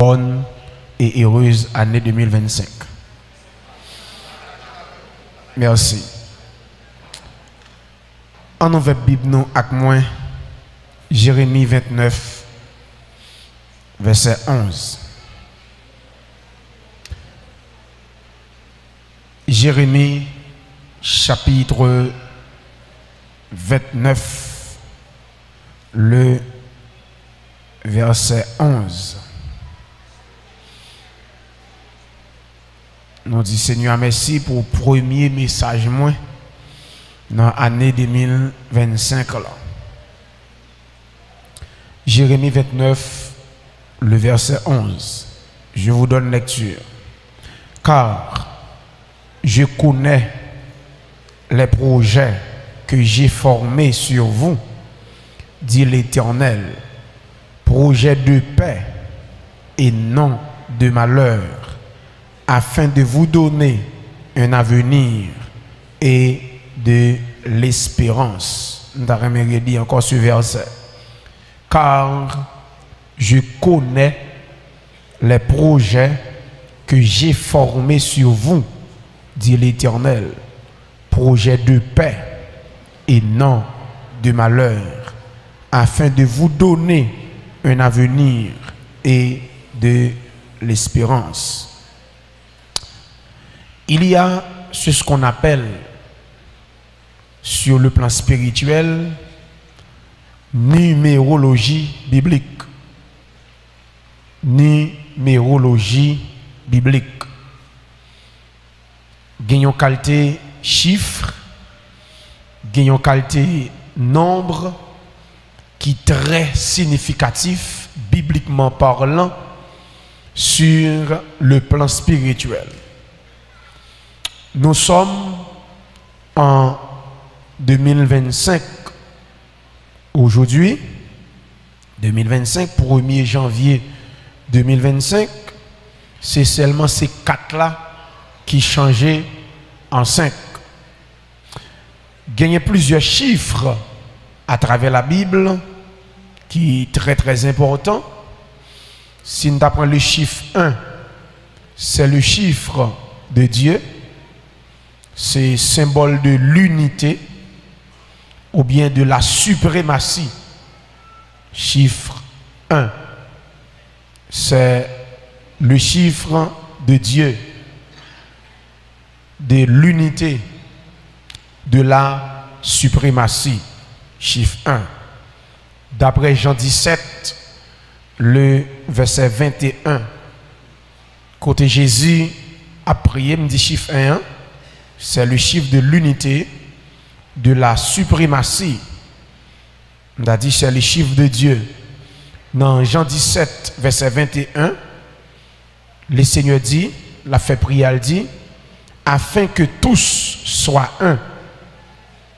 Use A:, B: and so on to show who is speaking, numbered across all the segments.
A: bonne et heureuse année 2025. Merci. En ouvert Bible nous avec moi, Jérémie 29, verset 11. Jérémie chapitre 29, le verset 11. Nous dit Seigneur merci pour le premier message moi dans l'année 2025 là. Jérémie 29, le verset 11. Je vous donne lecture. Car je connais les projets que j'ai formés sur vous, dit l'Éternel, projets de paix et non de malheur, afin de vous donner un avenir et de l'espérance. Nous avons dit encore ce verset. Car je connais les projets que j'ai formés sur vous, dit l'Éternel, projets de paix et non de malheur, afin de vous donner un avenir et de l'espérance. Il y a ce qu'on appelle sur le plan spirituel numérologie biblique. Numérologie biblique. Gagnons qualité chiffre, gagnons qualité nombre qui est très significatif bibliquement parlant sur le plan spirituel. Nous sommes en 2025 aujourd'hui, 2025, 1er janvier 2025, c'est seulement ces quatre-là qui changeaient en 5. Il y a plusieurs chiffres à travers la Bible qui est très très important. Si nous apprenons le chiffre 1, c'est le chiffre de Dieu. C'est symbole de l'unité ou bien de la suprématie. Chiffre 1, c'est le chiffre de Dieu, de l'unité, de la suprématie. Chiffre 1. D'après Jean 17, le verset 21, côté Jésus a prié, me dit chiffre 1, c'est le chiffre de l'unité, de la suprématie. On a dit c'est le chiffre de Dieu. Dans Jean 17, verset 21, le Seigneur dit, l'a fait prier, elle dit, afin que tous soient un,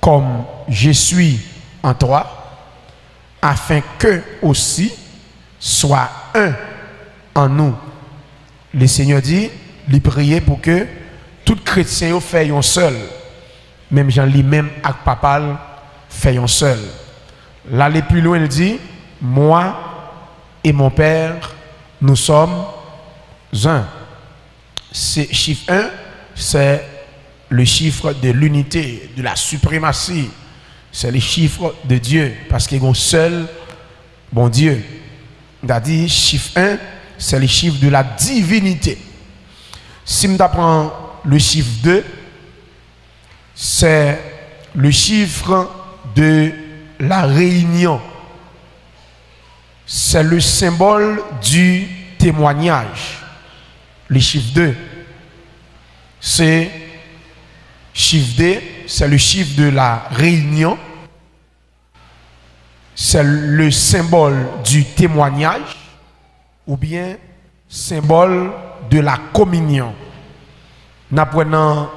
A: comme je suis en toi, afin que aussi soit un en nous. Le Seigneur dit, lui prier pour que tout chrétien fait un seul. Même Jean lui-même avec papa fait un seul. Là, les plus loin, il dit, moi et mon Père, nous sommes un. C'est chiffre 1, c'est le chiffre de l'unité, de la suprématie. C'est le chiffre de Dieu, parce qu'il y a un seul bon Dieu. On a dit, chiffre 1, c'est le chiffre de la divinité. Si on apprend le chiffre 2, c'est le chiffre de la réunion. C'est le symbole du témoignage. Le chiffre 2, c'est chiffre 2, c'est le chiffre de la réunion. C'est le symbole du témoignage ou bien symbole de la communion. Nous apprenons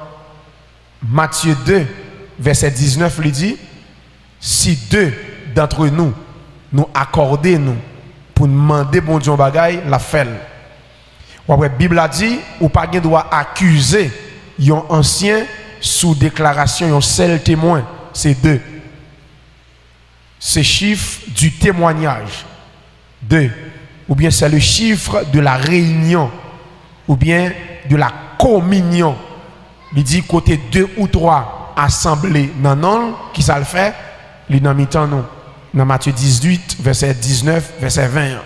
A: Matthieu 2, verset 19, il dit, si deux d'entre nous nous accordons nous pour demander bon Dieu bagaille, la fait. La Bible a dit, ou pas de droit accuser un ancien sous déclaration, un seul témoin, c'est deux. C'est chiffre du témoignage. 2. ou bien c'est le chiffre de la réunion, ou bien de la communion. Il dit côté 2 ou 3 assemblés dans non, qui ça le fait? Il dans mi-temps nous. Dans Matthieu 18, verset 19, verset 20.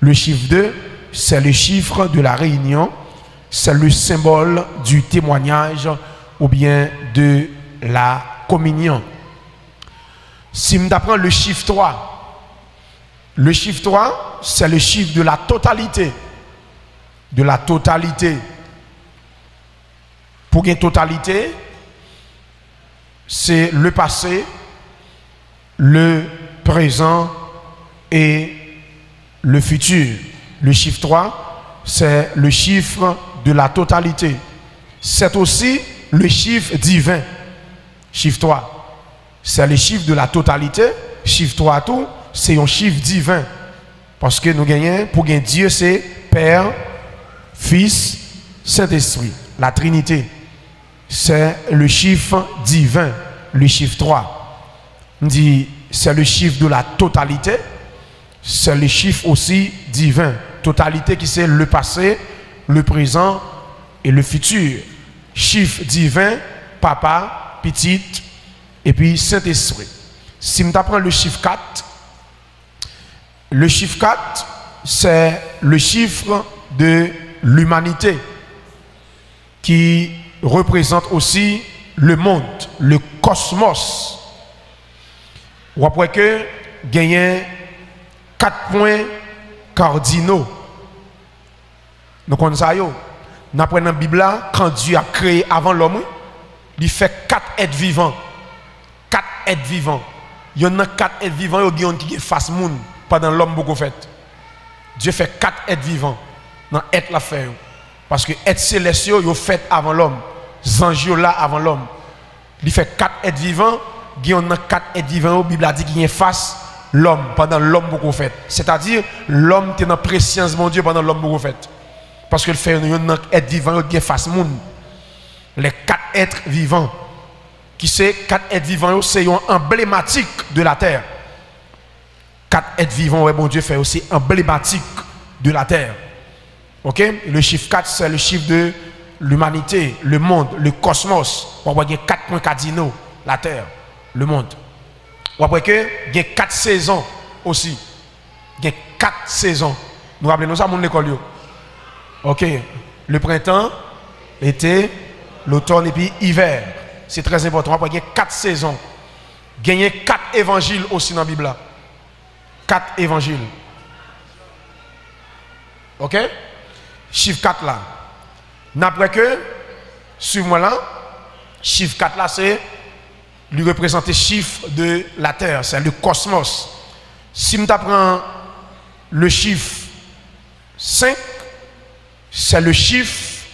A: Le chiffre 2, c'est le chiffre de la réunion, c'est le symbole du témoignage ou bien de la communion. Si on apprend le chiffre 3, c'est le chiffre de la totalité. De la totalité. Pour une totalité, c'est le passé, le présent et le futur. Le chiffre 3, c'est le chiffre de la totalité. C'est aussi le chiffre divin. Chiffre 3, c'est le chiffre de la totalité. Chiffre 3, tout, c'est un chiffre divin. Parce que nous gagnons, pour gagner Dieu, c'est Père, Fils, Saint-Esprit. La Trinité. C'est le chiffre divin, le chiffre 3. On dit, c'est le chiffre de la totalité. C'est le chiffre aussi divin. Totalité qui c'est le passé, le présent et le futur. Chiffre divin, papa, petite, et puis Saint-Esprit. Si on apprend le chiffre 4, c'est le chiffre de l'humanité qui représente aussi le monde, le cosmos. Ou après que gagne 4 points cardinaux. Nous connaissons ça. Nous apprenons dans la Bible, quand Dieu a créé avant l'homme, il fait 4 êtres vivants. 4 êtres vivants. Il y en a 4 êtres vivants qui face monde pendant l'homme beaucoup fait. Dieu fait 4 êtres vivants dans être la fait. Parce que êtres célestiaux, ils fait avant l'homme. Anges là avant l'homme. Il fait 4 êtres vivants. Il y en a 4 êtres vivants. La Bible a dit qu'il y a face l'homme pendant l'homme beaucoup fait. C'est-à-dire l'homme qui est dans préscience de mon Dieu pendant l'homme beaucoup fait. Parce que le fait un être vivant qui est face monde. Les 4 êtres vivants qui c'est 4 êtres vivants c'est emblématique de la terre. 4 êtres vivants ouais bon Dieu fait aussi emblématique de la terre. OK? Le chiffre 4 c'est le chiffre de l'humanité, le monde, le cosmos. On voit qu'il y a 4 points cardinaux, la terre, le monde. Après que il y a 4 saisons aussi. Il y a 4 saisons. Nous rappelons ça mon école. OK. Le printemps, l'été, l'automne et puis hiver. C'est très important. Après il y a 4 saisons. Il y a 4 évangiles aussi dans la Bible. 4 évangiles. OK? Chiffre 4 là. N'après que suivez-moi là, chiffre 4 là c'est lui représenter chiffre de la terre, c'est le cosmos. Si nous apprenons le chiffre 5, c'est le chiffre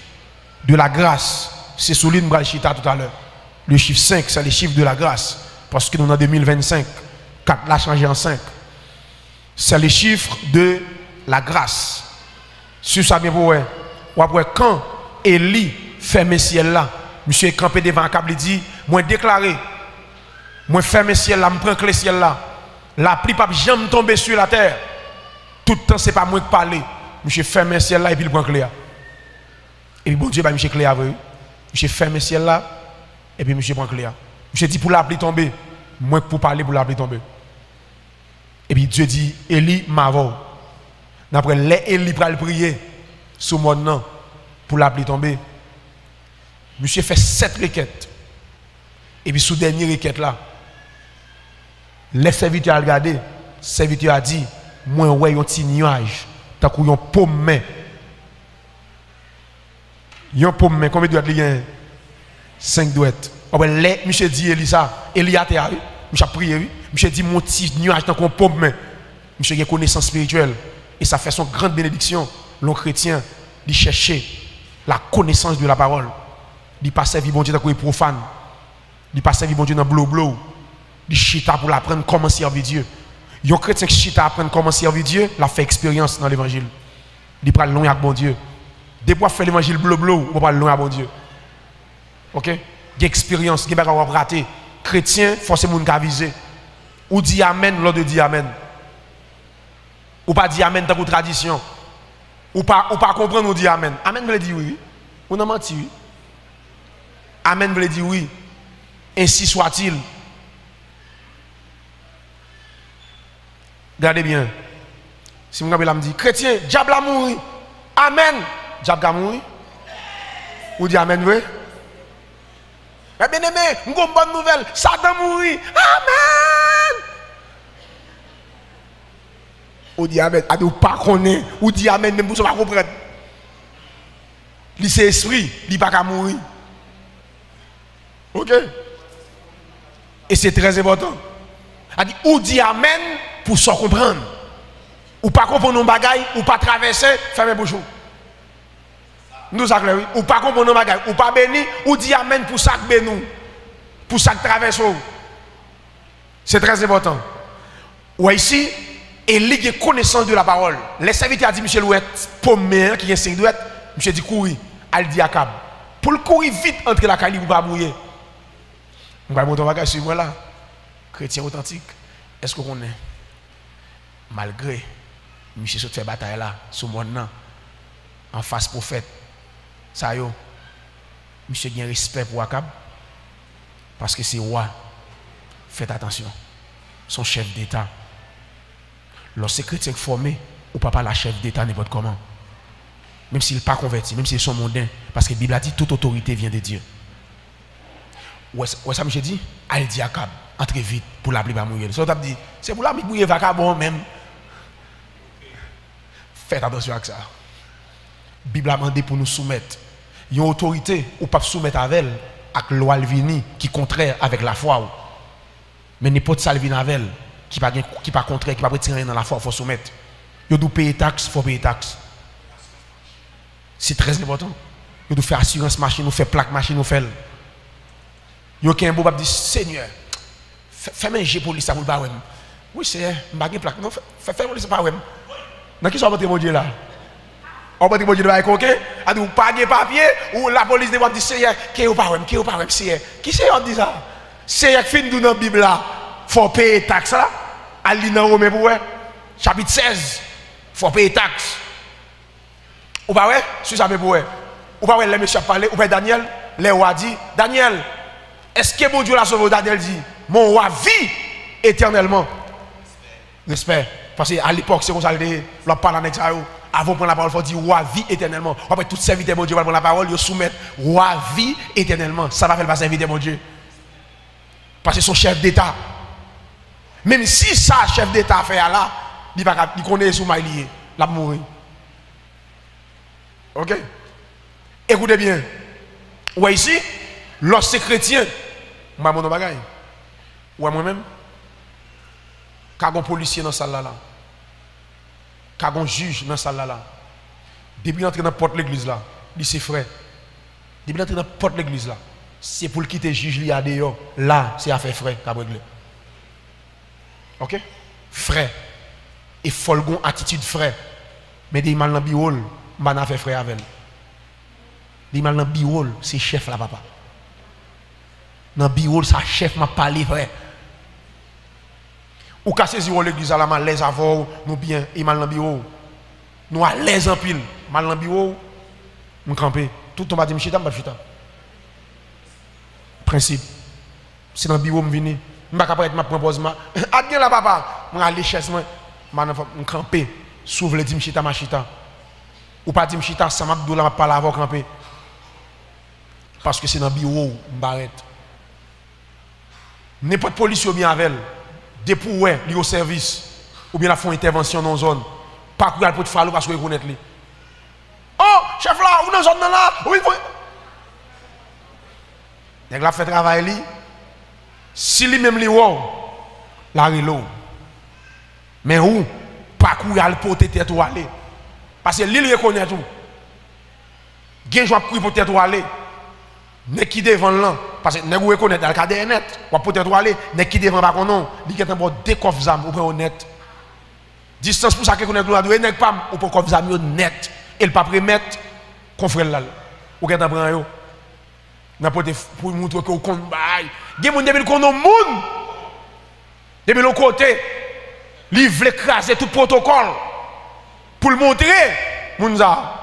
A: de la grâce. C'est sous l'île Mbralchita tout à l'heure. Le chiffre 5, c'est le chiffre de la grâce. Parce que nous sommes en 2025. 4 l'a changé en 5. C'est le chiffre de la grâce. Sur ça, bien vous voyez. Après, quand Élie ferme ciel là, monsieur est campé devant un câble, il dit, moi déclaré, moi ferme ciel là, je prends le ciel là. La pluie pas jamais tomber sur la terre. Tout le temps, ce n'est pas moi qui parle. Monsieur ferme ciel là et puis il prend clé. Et puis bon Dieu, monsieur clé avec. Monsieur ferme ciel là et puis monsieur prend clé. Monsieur dit pour la pluie tomber, moi pour parler pour la pluie tomber. Et puis Dieu dit, Élie m'avance. Après, les Élie pour le prier sous mon nom pour la pluie tomber. Monsieur fait 7 requêtes. Et puis sous dernière requête là, les serviteurs ont regardé, le serviteur a dit, moi ouais un petit nuage, t'as coup un pomme main. Un pomme main, combien de doigts il y a? 5 doigts. Après, les monsieur dit Élie ça, Élie a terre, monsieur a prié, monsieur dit mon petit nuage t'as qu'on pomme main. Monsieur a une connaissance spirituelle. Et ça fait son grande bénédiction. L'on chrétien, il chercher la connaissance de la parole. Il pas servir bon Dieu dans profane. Il pas servir bon Dieu dans blou. Il chita pour apprendre comment servir Dieu. Un chrétien qui chita apprendre comment servir Dieu, il a fait expérience dans l'évangile. Il prend loin avec bon Dieu. Dès qu'on fait l'évangile blou, on parle loin avec bon Dieu. OK? Il y a expérience, il y a raté. Chrétien, forcément, il a visé. Ou dit amen, l'autre dit amen. Ou pas dire amen dans pour tradition. Ou pas comprendre ou dire amen. Amen veut dire oui. Ou non menti oui. Amen veut dire oui. Ainsi soit-il. Regardez bien. Si mon me dit chrétien, diable a mouru. Amen. Diable a mouru. Ou dit amen oui. Mais bien aimé, une bonne nouvelle, Satan mouru. Amen. Ou dit amen, ou pas connaît, ou dit amen même pour ça pas comprendre. Li c'est esprit, li pas qu'à mourir. OK? Et c'est très important. A dit ou dit amen pour ça comprendre. Ou pas comprendre nos bagailles, ou pas traverser, fermez bouche. Nous ça clair oui, ou pas comprendre nos bagailles, ou pas béni, ou dit amen pour ça que nous. Pour ça que traverse. C'est très important. Ouais ici et il a connaissance de la parole. Les serviteurs a dit Michel Ouet, pomme qui est 5 douettes, Michel dit courir, elle dit à Cab. Pour le courir vite entre la caille pour pas brouiller. On va montrer bagage sur moi là. Chrétien authentique. Est-ce qu'on est malgré Michel se fait bataille là sur mon nom en face prophète. Ça yo. Michel a respect pour Akab parce que c'est roi. Faites attention. Son chef d'État. Lorsque chrétien formé, ou pas la chef d'État n'importe comment. Même s'il n'est pas converti, même s'ils sont mondains. Parce que la Bible a dit toute autorité vient de Dieu. Ouais, ça me dit, elle dit à Akab, entrez vite pour l'appeler à mourir. C'est pour l'appeler mourir vagabond même. Faites attention à ça. La Bible a demandé pour nous soumettre. Il y a une autorité ou pas soumettre avec elle, avec la loi qui est contraire avec la foi. Mais n'importe ça vient avec elle. Qui pas contraire, qui pas retirer dans la foi, il faut soumettre. Il doit payer taxes, il faut payer taxes. C'est très important. Il doit faire assurance machine, nous faire plaque machine, nous faire. Il y a un beau qui dit Seigneur, fais-moi un G police pour le bar. Oui, c'est un plaque. Non, fais-moi police pour le bar. Dans qui sont votre mon Dieu là? On va dire mon Dieu là, ok? A dit ou pas de papier ou la police de dire Seigneur, qui est pas Seigneur. Qui c'est on dit ça? Seigneur fin dans la Bible là, faut payer taxes là. Ali dans Romain pour chapitre 16, faut payer taxes. Ou pas ouais, si ça pour ou pas ouais les monsieur parler, ou pas Daniel, les rois dit Daniel, est-ce que mon Dieu l'a sauvé? Daniel dit mon roi vit éternellement. Respect. Parce qu'à l'époque, c'est comme ça, on parle avec ça. Avant de prendre la parole, il faut dire roi vit éternellement. Après, tout serviteur mon Dieu va prendre la parole, il soumettre roi vit éternellement. Ça va faire le serviteur mon Dieu. Parce que son chef d'État. Même si ça, chef d'État fait là, il connaît sous maïlier, il va mourir. Ok? Écoutez bien. Ouais, ici, lorsque chrétien, moi, mon bagage. Ouais, moi-même, quand un policier dans la salle là, quand un juge dans la salle là, depuis entrer dans la porte de l'église là, il c'est frère. Depuis entrer dans la porte de l'église là, c'est pour quitter le juge là dehors. Là, c'est affaire frère qu'a réglé. Ok? Frère. Et folgon attitude frère. Mais des mal dans le bureau, man a fait frère avec elle. Des mal dans le bureau, c'est chef là papa. Dans le bureau, ça chef m'a parlé frère. Ou qu'à saisir l'église à la mal l'aise avant nous bien et mal dans le bureau. Nous à l'aise en pile. Mal dans le bureau, nous camper. Tout le monde dit m'chita, m'chita. Principe. C'est dans le bureau m'vini. M'pas capable de proposer ma. Adien là papa, m'en aller chaise moi, m'en camper. S'ouvre le dit m'chita machita. Ou pas dit m'chita, ça m'a dou là m'a parler avant camper. Parce que c'est dans le bureau m'arrête. N'importe police ou bien avec elle. Des pour ouais, li au service ou bien la font intervention dans zone. Pas pour aller pour te faire parce que reconnaître li. Oh, chef là, ou dans zone là, oui faut. Nèg la fait travail li. Si lui même li wow, la relo. Mais où pas courir al porter tête ou aller. Parce que lui reconnaît tout. Gen joie courir pour tête ou aller. Nèg qui devant là parce que nèg ou reconnaît dans le cadre net, ou peut-être aller nèg qui devant pas non, li qui t'en deux coffres zam ou prend honnête. Distance pour ça que connaît doit nèg pas ou pour coffre zam yo net et le pas remettre confrère là. Ou qu'en prend yo. N'importe pour montrer que au compte bail. Gen moun depuis qu'on moun. Depuis l'autre côté, li veut écraser tout protocole. pour le montrer, Mounza.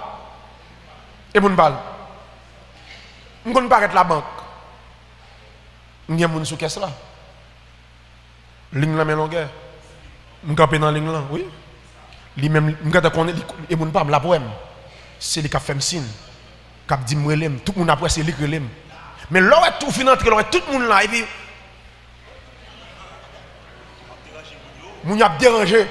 A: Et moun parle. On ne pas la banque. On y a moun sous caisse là. Ligne la mais longueur. On camper dans ligne là, oui. Lui même on connaît et moun pas la poème. C'est lui qui fait signe. Qui dit moi l'aime, tout le monde après c'est lui qui l'aime. Mais là tout fin entrer là tout le monde là et puis moun y a dérangé.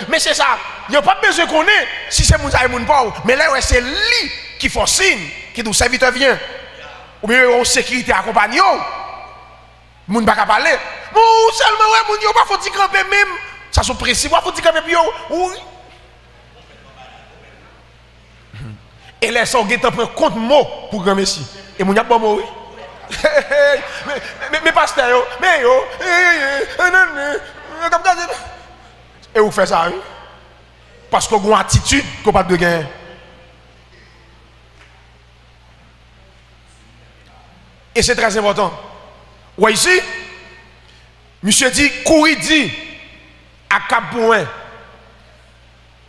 A: Mais c'est ça, il n'y a pas besoin qu'on ait si c'est moun et moun pas. Mais là c'est lui qui fait signe, qui dit serviteur vient. Ou bien en sécurité accompagne. Moun pas parler. Ou seulement ouais moun yo pas faut dire camper même. Ça sont précis, faut dire camper puis oui. Et les gens qui prennent compte mot pour grand messie. Et moun y a pas mot oui. Mais pasteur yo, mais yo. Et vous faites ça, oui? Parce que vous avez une attitude qu'on n'a pas de gain. Et c'est très important. Ou ici, monsieur dit, courir dit, à cap point,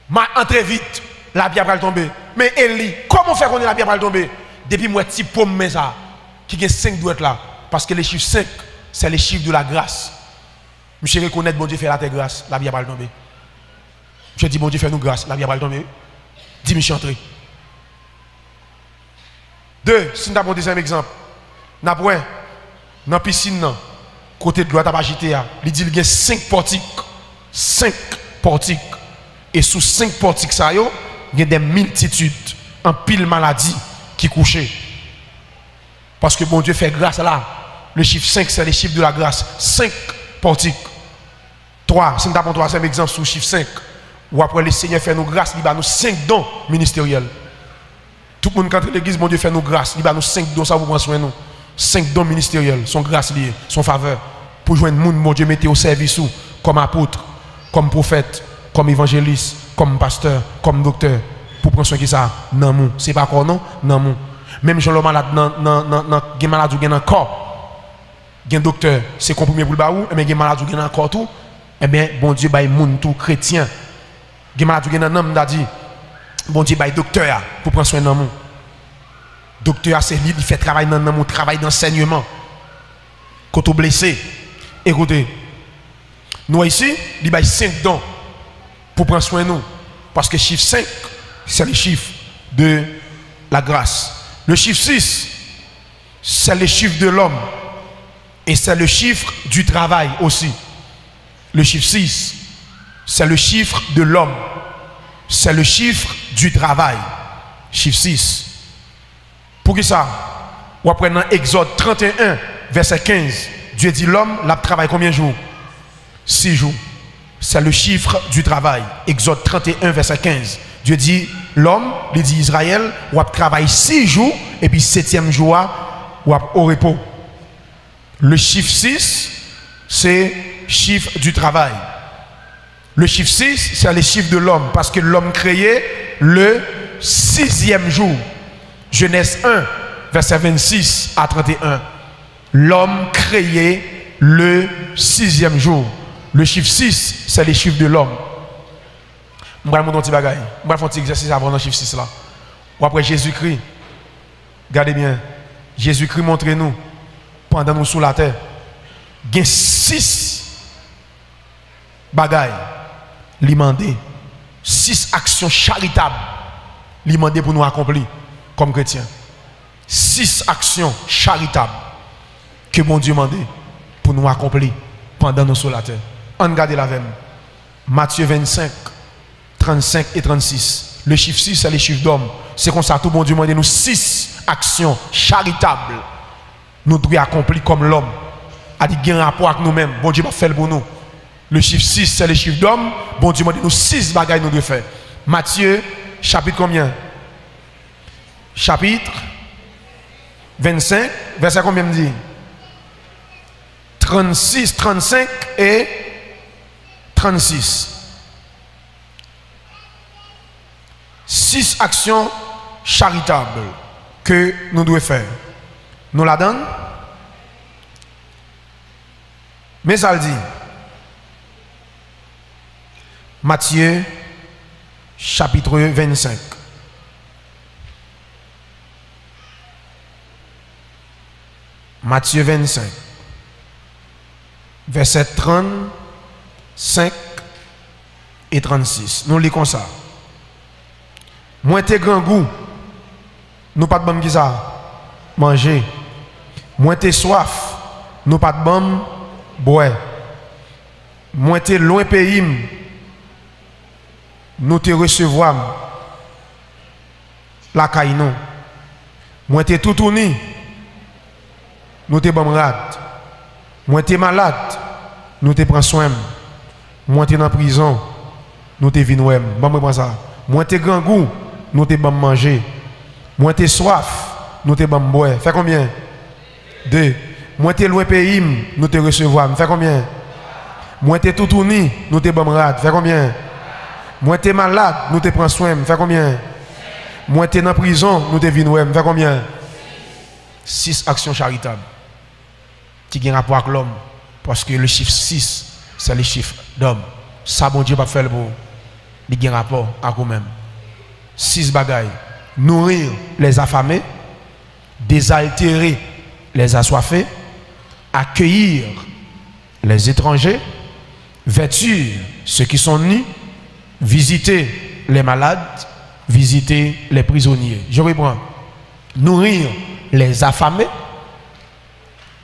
A: m'a entré vite, la pierre va tomber. Mais Eli, comment faire qu'on ait la pierre va tomber? Depuis moi, petit pomme, mais ça, qui a 5 doigts là. Parce que les chiffres 5, c'est les chiffres de la grâce. Monsieur reconnaît, bon Dieu fait la terre grâce, la vie va tomber. Monsieur dit, bon Dieu fait nous grâce, la vie va tomber. Dis, monsieur, entrez. 2, si nous avons un deuxième exemple, nous avons dans la piscine, côté de droite à agité, il dit qu'il y a 5 portiques. 5 portiques. Et sous 5 portiques, il y a des multitudes, en pile maladie qui couchent. Parce que bon Dieu fait grâce là. Le chiffre 5, c'est le chiffre de la grâce. 5 portiques. 3, si nous avons un troisième exemple sous le chiffre 5, ou après le Seigneur fait nous grâce, il va nous 5 dons ministériels. Tout le monde qui entre l'église, bon Dieu fait nous grâce, il va nous 5 dons, ça vous prend soin nous. 5 dons ministériels, son grâce liée, son faveur, pour joindre le monde, bon Dieu mettez au service comme apôtre, comme prophète, comme évangéliste, comme pasteur, comme docteur, pour prendre soin de ça, non, mon. C'est pas quoi non, non, mon. Même si le malade, non, malade ou dans le corps, un docteur, c'est comprimé pour le baou, mais un malade ou dans le corps tout. Eh bien, bon Dieu, bah, moun tout chrétien. Qui m'a dit, bon Dieu, bah, docteur, pour prendre soin de nous. Docteur, c'est lui, il fait travail dans mon travail d'enseignement. Quand on blessé, écoutez, nous ici, il y a 5 dons pour prendre soin de nous. Parce que le chiffre 5, c'est le chiffre de la grâce. Le chiffre 6, c'est le chiffre de l'homme. Et c'est le chiffre du travail aussi. Le chiffre 6, c'est le chiffre de l'homme. C'est le chiffre du travail. Chiffre 6. Pour qui ça? Ou après dans Exode 31, verset 15, Dieu dit l'homme, il travaille combien de jours? 6 jours. C'est le chiffre du travail. Exode 31, verset 15. Dieu dit l'homme, il dit Israël, ou travaille 6 jours, et puis 7e jour, ou au repos. Le chiffre 6, c'est chiffre du travail. Le chiffre 6, c'est le chiffre de l'homme, parce que l'homme créé le 6e jour. Genèse 1, verset 26 à 31. L'homme créé le 6e jour. Le chiffre 6, c'est le chiffre de l'homme. Je vais vous montrer un petit bagage. Je vais faire un petit exercice avant le chiffre 6 là. Ou après Jésus-Christ. Regardez bien. Jésus-Christ montre-nous, pendant nous sous la terre, il y a 6 bagailles. Lui demander 6 actions charitables. Lui demander pour nous accomplir comme chrétiens. 6 actions charitables que mon Dieu demande pour nous accomplir pendant nous sur la terre. On regarde la même. Matthieu 25, 35 et 36. Le chiffre 6, c'est le chiffre d'homme. C'est comme ça, tout bon Dieu demande nous 6 actions charitables. Nous devons accomplir comme l'homme. A dit qu'il y a un rapport avec nous-mêmes. Bon Dieu va faire pour nous. Le chiffre 6, c'est le chiffre d'homme. Bon Dieu demande nous 6 bagailles nous devons faire. Matthieu, chapitre combien? Chapitre 25, verset combien me dit? 36, 35 et 36. 6 actions charitables que nous devons faire. Nous la donnons. Mais ça le dit. Matthieu chapitre 25. Matthieu 25, verset 35 et 36. Nous lisons ça. Moi, t'es grand goût, nous pas de bon qui ça, manger. Moi, t'es soif, nous pas de bon boire. Moi, t'es loin pays, nous te recevoir la caille non. Moi, t'es tout tourné. Nous te bon rad. Moi t'es malade, nous te prends soin. Moi t'es dans prison, nous te vinn ouem. Bon moi prends ça. Moi t'es grand goût, nous te bon manger. Moi t'es soif, nous te bon boire. Fait combien? 2. Moi t'es loin pays, nous te recevoir. Fait combien? Moi t'es tout tourné, nous te bon rad. Fait combien? Moi t'es malade, nous te prends soin. Fait combien? Moi t'es dans prison, nous te vinn ouem. Fait combien? 6 actions charitables qui ont rapport avec l'homme. Parce que le chiffre 6, c'est le chiffre d'homme. Ça, bon Dieu, pas faire pour. Il y a un rapport avec vous-même. 6 bagailles. Nourrir les affamés, désaltérer les assoiffés, accueillir les étrangers, vêtir ceux qui sont nus, visiter les malades, visiter les prisonniers. Je reprends. Nourrir les affamés,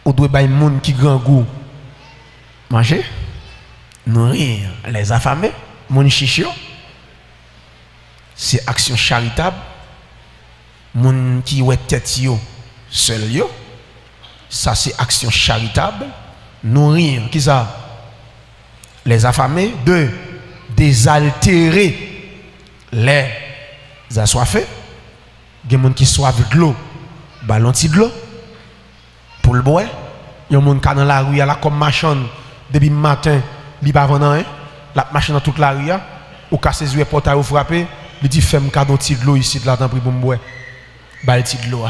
A: ou doit bailler monde qui grand goût manger, nourrir les affamés, monde chichio, c'est action charitable, monde qui ouais tête yo seul yo, ça c'est action charitable, nourrir qui ça les affamés. 2, désaltérer les assoiffés. Il y a des gens qui soivent de l'eau, ballon de l'eau pour le boire. Il y a des gens qui sont dans la rue là comme machin depuis le matin, il pas vendre rien, la machine dans toute la rue ou casser les yeux portail ou frapper, il dit fais-moi cadeau de l'eau ici là pour me boire. Bal de l'eau.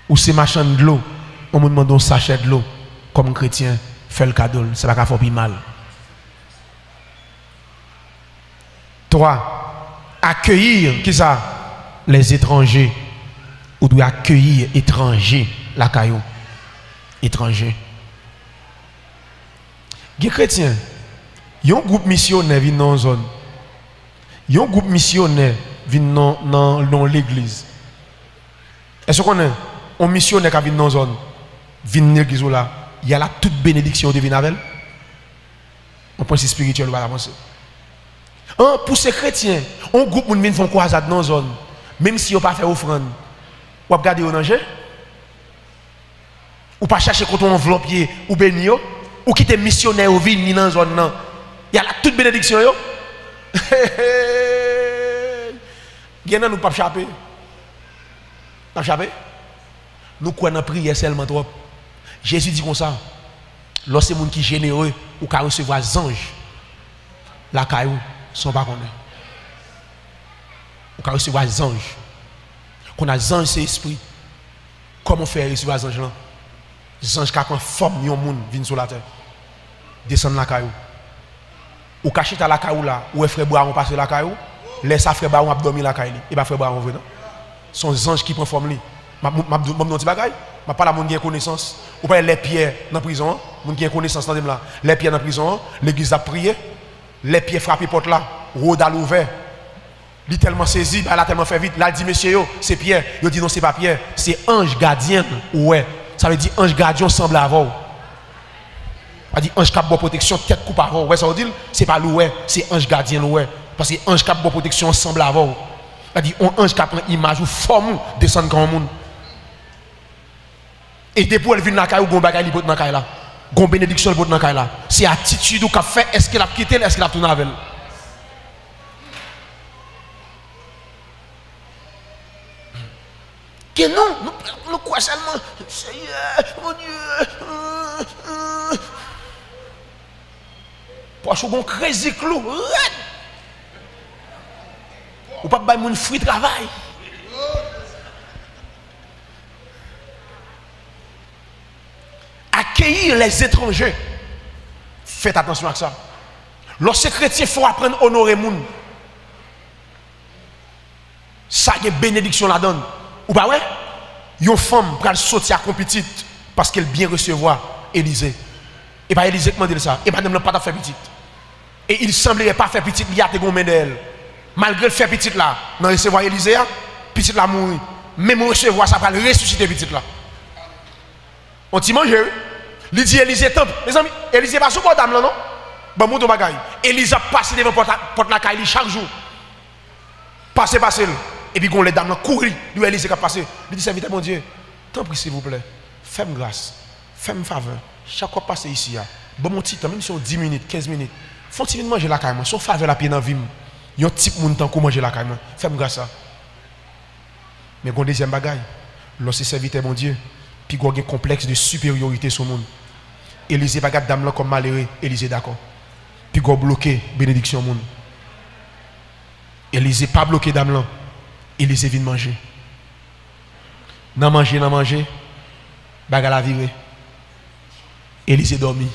A: Ou c'est machin de l'eau, on me demande un sachet de l'eau comme chrétien, fait le cadeau, c'est pas qu'à faire plus mal. 3, accueillir qui ça? Les étrangers. Ou doit accueillir étrangers la caillou. Étrangers. Les chrétiens, il y a un groupe missionnaire qui vient dans la zone. Il y a un groupe missionnaire qui vient dans l'église. Est-ce qu'on a un missionnaire qui vient dans la zone? Vient dans l'église là. Il y a là toute bénédiction de Vinavel. On pense spirituel va avancer. Pour ces chrétiens, un groupe qui vient faire croisade dans la zone, même si on pas fait offrande, ou pas garder au danger, ou pas chercher contre enveloppe ou béni, ou quitter missionnaire au vin dans la zone. Il y a là toute bénédiction. Il y a nous pas échapper. Pas échapper. Nous croyons dans la prière seulement trop. Jésus dit comme ça. Lorsque les gens qui sont généreux ou qui recevoir des anges, la caillou sont pas connus. Ou qui recevoir des anges. Qu'on a des anges, c'est esprit. Comment faire recevoir des anges là? Les anges qui ont forme de monde viennent sur la terre. Descendent la caillou. Ou caché à la caillou là, ou frère Bois on passe la caillou, laisse sa frère Bois on abdomen la caillou. Et pas frère Bois on veut non. Sont des anges qui prennent forme li. M'a petit bagay, m'a pas la monde qui a connaissance. Ou pas les pierres dans prison, monde qui a connaissance dans là. Les pierres dans prison, l'église a prié, les pierres frappé porte là, road à l'ouvert. Il tellement saisi, il a tellement fait vite. Là il dit monsieur c'est Pierre. Il dit non c'est pas Pierre, c'est ange gardien. Ouais, ça veut dire ange gardien semble avoir. Il dit ange cap bonne protection tête coupe avant. Ouais ça veut dire c'est pas loué, c'est ange gardien loué parce que ange cap bonne protection semble avoir. Il dit on ange cap prend image ou forme descendre grand monde. Et depuis elle vient dans la caille ou gon bagay li bot dans la caille là. Gon bénédiction li bot dans la caille là. C'est attitude ou qu'a fait est-ce qu'il a quitté est-ce qu'il a tourné avec elle. Que non, nous croyons seulement, Seigneur, mon Dieu. Parce qu'on crazy clou. Ou pas bailler mon fruit travail. Accueillir les étrangers. Faites attention à ça. Lorsque les chrétiens faut apprendre à honorer les gens. Ça y est bénédiction la donne. Ou pas ouais? Une femme pour sortir à compétite parce qu'elle bien recevoir Élisée. Et pas Élisée qui m'a dit ça. Et madame n'a pas fait petite. Et il semblait pas faire petite, il y a des gommés d'elle. Malgré le faire petite là, dans recevoir Élisée, petite là mourir. Même recevoir ça va le ressusciter petite là. On t'y mange. Il dit Élisée temple. Mes amis, Élisée pas sous dame là non? Bon mon bagaille. Élisée passe devant porte la caille chaque jour. Passer. Et puis, quand les dames courir, lui, Élisée qui a passé. Il dit, serviteur, mon Dieu, t'en prie, s'il vous plaît, fais-moi grâce, fais-moi faveur. Chaque fois passer ici, bon, mon petit temps, même si on 10 minutes, 15 minutes, faut-il manger la caille, son faveur la pied dans la vie. Il y a un type de temps pour manger la caille, fais-moi grâce ça. Mais, il y a deuxième bagaille, lorsque serviteur, mon Dieu, puis il y a un complexe de supériorité sur le monde. Élisée va garder dame comme malheureux, Élisée d'accord. Puis il y a bloqué, bénédiction au monde. Élisée pas bloqué dame là. Élisée vient manger. Nan manger, baga la viré. Élisée dormi.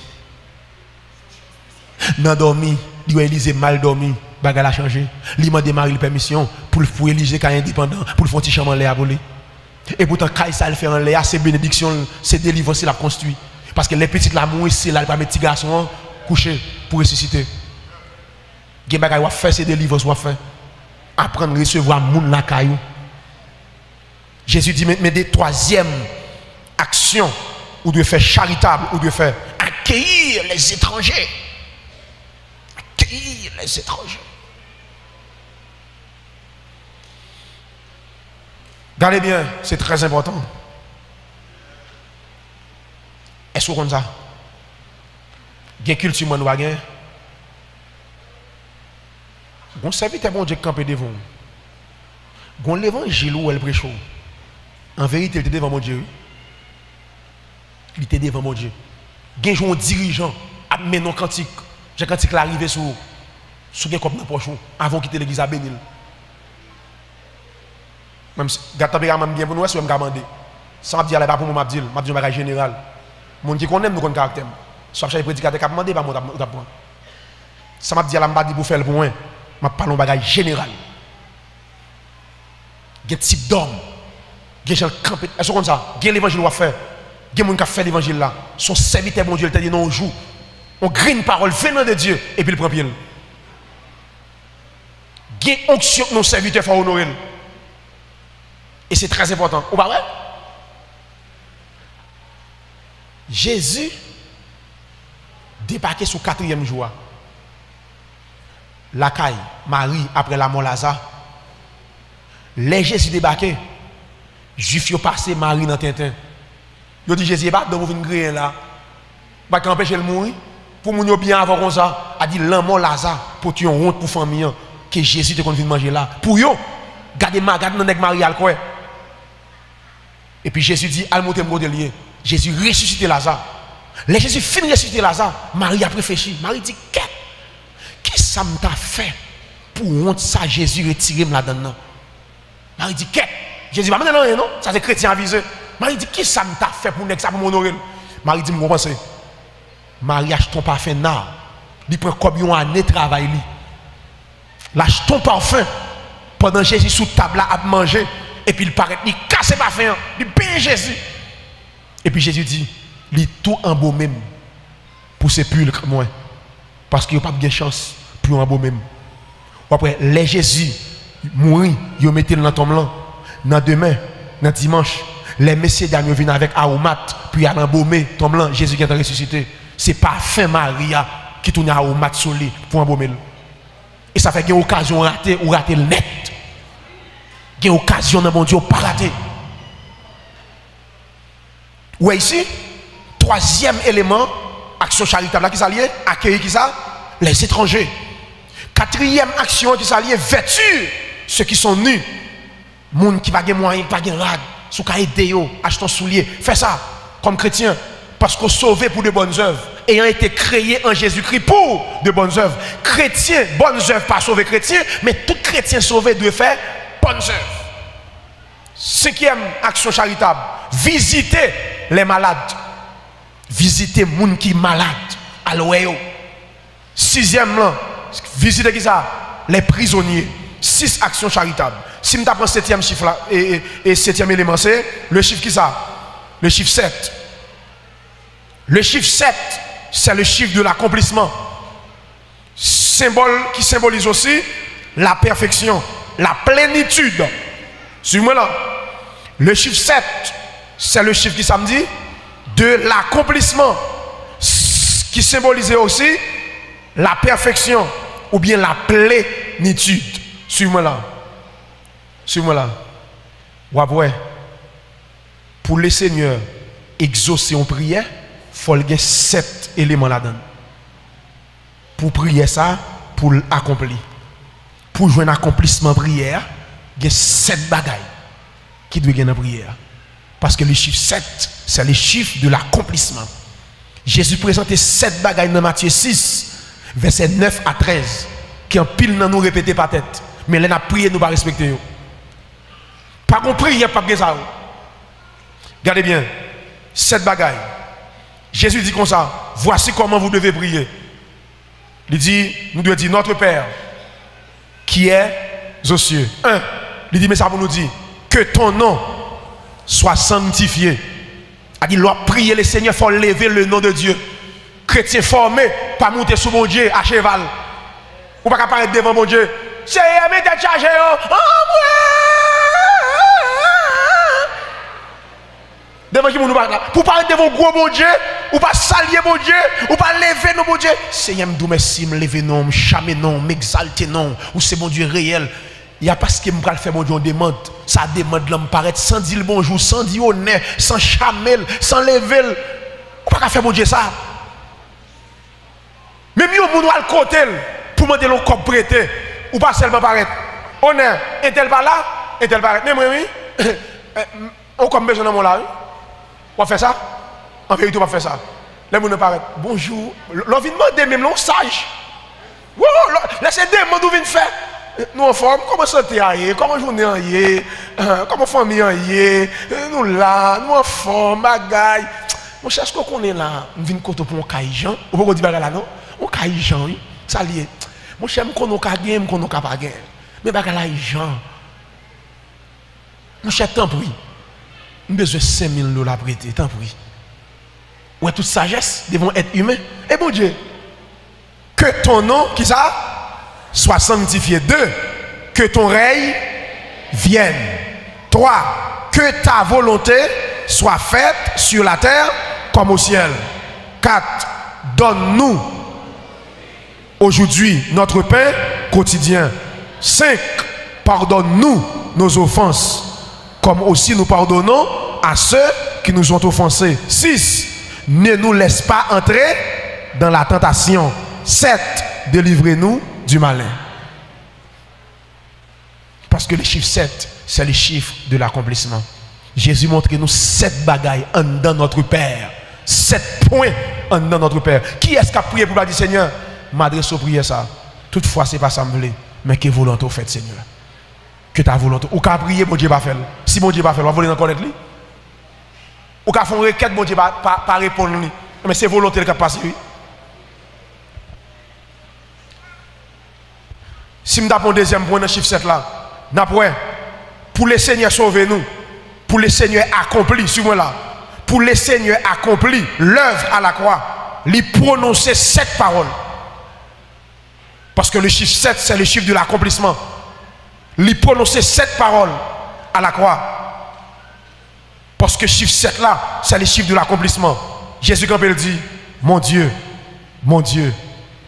A: Nan dormi, dit Élisée mal dormi, baga la changé. Li m'a démarré la permission pour Élisée qui est indépendant, pour le faire petit chambre en l'air voler. Et pourtant quand ça le fait en l'air, c'est bénédiction, c'est délivrance, c'est la construit. Parce que les petites la mourir, c'est là pas mes petits garçons coucher pour ressusciter. Gen bagay wa faire c'est délivrance wa faire. Apprendre à recevoir moun la caillou. Jésus dit mais des troisième action ou de faire charitable ou de faire accueillir les étrangers. Accueillir les étrangers. Regardez bien, c'est très important. Est-ce qu'on ça? Gen culture man wa gen. Gon serviteur bon Dieu qui campe devant. Gon l'évangile où elle prêche. En vérité, il était devant mon Dieu. Il était devant mon Dieu. Gen un dirigeant a mené nos cantiques. J'ai cantique l'arrivée sur gen comme dans poche avant quitter l'église à Bénil. Même gata bien bien pour nous est-ce que me demander. Sans dire pas pour moi m'a dit un bagage général. Mon qui connaît nous connaît caractère. Soit chaque prédicateur qui a demandé pas moi d'apprendre. Ça m'a dit la m'a dit pour faire le point. Je parle de bagage général. Il y a des types d'hommes. Il y a des gens qui campent. Est-ce que ça? Il y a l'évangile à faire. Il y a des gens qui font l'évangile là. Son serviteur, mon Dieu, il t'a dit non, on joue. On grille une parole venant de Dieu et puis il prend pied. Il y a une onction que nos serviteurs font honorer. Et c'est très important. Ou pas vrai? Jésus débarqué sur le 4e jour. La caille, Marie, après la mort Lazare, les Jésus débarqué, Juifs ont passé Marie dans Tintin. Ils ont dit Jésus, pas dans une grille là, pas qu'empêcher le mourir, pour nous bien avant comme ça, a dit l'amour Lazare, pour tu honte pour famille, que Jésus te convient de manger là. Pour eux, gardez Marie à quoi. Et puis Jésus dit, al monter mon lié. Jésus ressuscité Lazare. Les Jésus finit de ressusciter Lazare, Marie a réfléchi. Marie dit, qu'est-ce que ça m'a fait pour honte ça Jésus retirer là-dedans? Marie dit, qu'est-ce? Jésus, pas non, non, ça c'est chrétien avisé. Marie dit, qu'est-ce que ça m'a fait pour ça pour m'honorer? Marie dit, je pense. Marie achète ton parfum là. Il prend comme une année de travail. Lâche ton parfum pendant Jésus sous table là à manger. Et puis il paraît, il casse le parfum, il paye Jésus. Et puis Jésus dit, il tout en beau même pour sépulcre moi. Parce qu'il n'y a pas de chance pour un beau même. Après, les Jésus mourir, ils ont mis dans le tombe là. Dans demain, dans dimanche, les messieurs d'amis viennent avec aromat, puis à l'embaumer, tombe là, Jésus qui est ressuscité. C'est pas fin Maria qui tourne à aromat sur lui pour embaumer. Et ça fait qu'il y a une occasion ratée ou rater le net. Il y a une occasion dans mon Dieu, pas rater. Ouais, ici, troisième élément, action charitable, qui s'allie, accueillir qui ça? Les étrangers. Quatrième action qui s'allie, vêtir ceux qui sont nus. Moun qui n'a pas de moyens, pas de rag, sous qu'à aider, acheter un soulier. Fais ça comme chrétien, parce qu'on sauvé pour de bonnes œuvres, ayant été créé en Jésus-Christ pour de bonnes œuvres. Chrétien, bonnes œuvres, pas sauver chrétien, mais tout chrétien sauvé doit faire bonnes œuvres. Cinquième action charitable, visiter les malades. Visiter les gens qui sont malades. Alors, sixième, visiter qui ça? Les prisonniers. 6 actions charitables. Si je prends 7e chiffre là, et 7e élément, c'est le chiffre qui ça? Le chiffre 7. Le chiffre 7, c'est le chiffre de l'accomplissement. Symbole qui symbolise aussi la perfection, la plénitude. Suivez-moi là. Le chiffre 7, c'est le chiffre qui ça me dit de l'accomplissement, qui symbolisait aussi la perfection ou bien la plénitude. Suivez-moi là. Suivez-moi là. Ouais. Pour le Seigneur exaucer une prière, il faut qu'il y ait 7 éléments là-dedans. Pour prier ça, pour l'accomplir. Pour jouer un accomplissement prière, il y a 7 bagailles qui doivent gagner dans la prière. Parce que le chiffre 7, c'est le chiffre de l'accomplissement. Jésus présentait 7 bagailles dans Matthieu 6, versets 9 à 13, qui en pile dans nous répéter par tête. Mais là, nous avons prié, nous ne pas respecter. Pas qu'on prie, pas que ça. Regardez bien, 7 bagailles. Jésus dit comme ça, voici comment vous devez prier. Il dit, nous devons dire, notre Père, qui est aux cieux. 1, il dit, mais ça vous nous dit, que ton nom soit sanctifié. Il dit, doit prier le Seigneur, il faut lever le nom de Dieu. Chrétien formé, pas monter sous mon Dieu à cheval. Ou pas apparaître devant mon Dieu. Seigneur, mettez chargé, devant qui nous parle là. Pour parler devant gros bon Dieu, ou pas saluer mon Dieu, ou pas lever nos bon Dieu. Seigneur, me merci, me lever non, me chamer non, m'exalter non, ou c'est mon Dieu réel. Il y a parce que me faire mon Dieu on demande, ça demande l'homme paraître sans dire le bonjour, sans dire honneur, sans chamel, sans lever. Ou pas faire mon Dieu ça. Même si on va le côté pour demander le corps prêté, ou pas seulement paraître. Honneur, est-elle pas là? Est-elle paraître? Même oui. On comme besoin dans mon là. On va faire ça? En vérité, on va faire ça. Les gens ne paraissent. Bonjour. L'on vient demander même, l'on sage. Laissez demander où vient faire. Nous en forme, comment santé aille, comment journée aille, comment famille aille, nous là, nous en forme, bagaille. Mon cher, est-ce qu'on est là? Nous venons côté pour un caïjan. Ou pour dire bagaille là, non? Un caïjan, oui. Ça lié. Mon cher, nous connaissons pas gain, nous connaissons pas gain. Mais bagaille là, Jean. Mon cher, tant pis. Nous avons besoin de 5 000 $ à prêter, tant pis. Ouais, toute sagesse devant être humain. Et bon Dieu, que ton nom, qui ça, soit sanctifié. 2, que ton règne vienne. 3, que ta volonté soit faite sur la terre comme au ciel. 4, donne-nous aujourd'hui notre pain quotidien. 5, pardonne-nous nos offenses, comme aussi nous pardonnons à ceux qui nous ont offensés. 6, ne nous laisse pas entrer dans la tentation. 7, délivrez-nous du malin. Parce que le chiffre 7, c'est le chiffre de l'accomplissement. Jésus montre nous 7 bagailles en dans notre Père. 7 points en dans notre Père. Qui est-ce qui a prié pour la dire Seigneur, m'adresse aux prières ça. Toutefois, ce n'est pas ça me voulait, mais que volonté fait Seigneur. Que ta volonté. Ou qu'à prier, bon Dieu va faire. Si bon Dieu va faire, on va voler encore lui. Ou qu'à faire une requête, bon Dieu va pas répondre lui. Mais c'est volonté qui a passé, oui. Si je prends un deuxième point dans le chiffre 7 là, pour le Seigneur sauver nous, pour le Seigneur accomplir, suis-moi là, pour le Seigneur accomplir l'œuvre à la croix, lui prononcer 7 paroles. Parce que le chiffre 7, c'est le chiffre de l'accomplissement. Lui prononcer 7 paroles à la croix. Parce que le chiffre 7 là, c'est le chiffre de l'accomplissement. Jésus quand il dit, mon Dieu,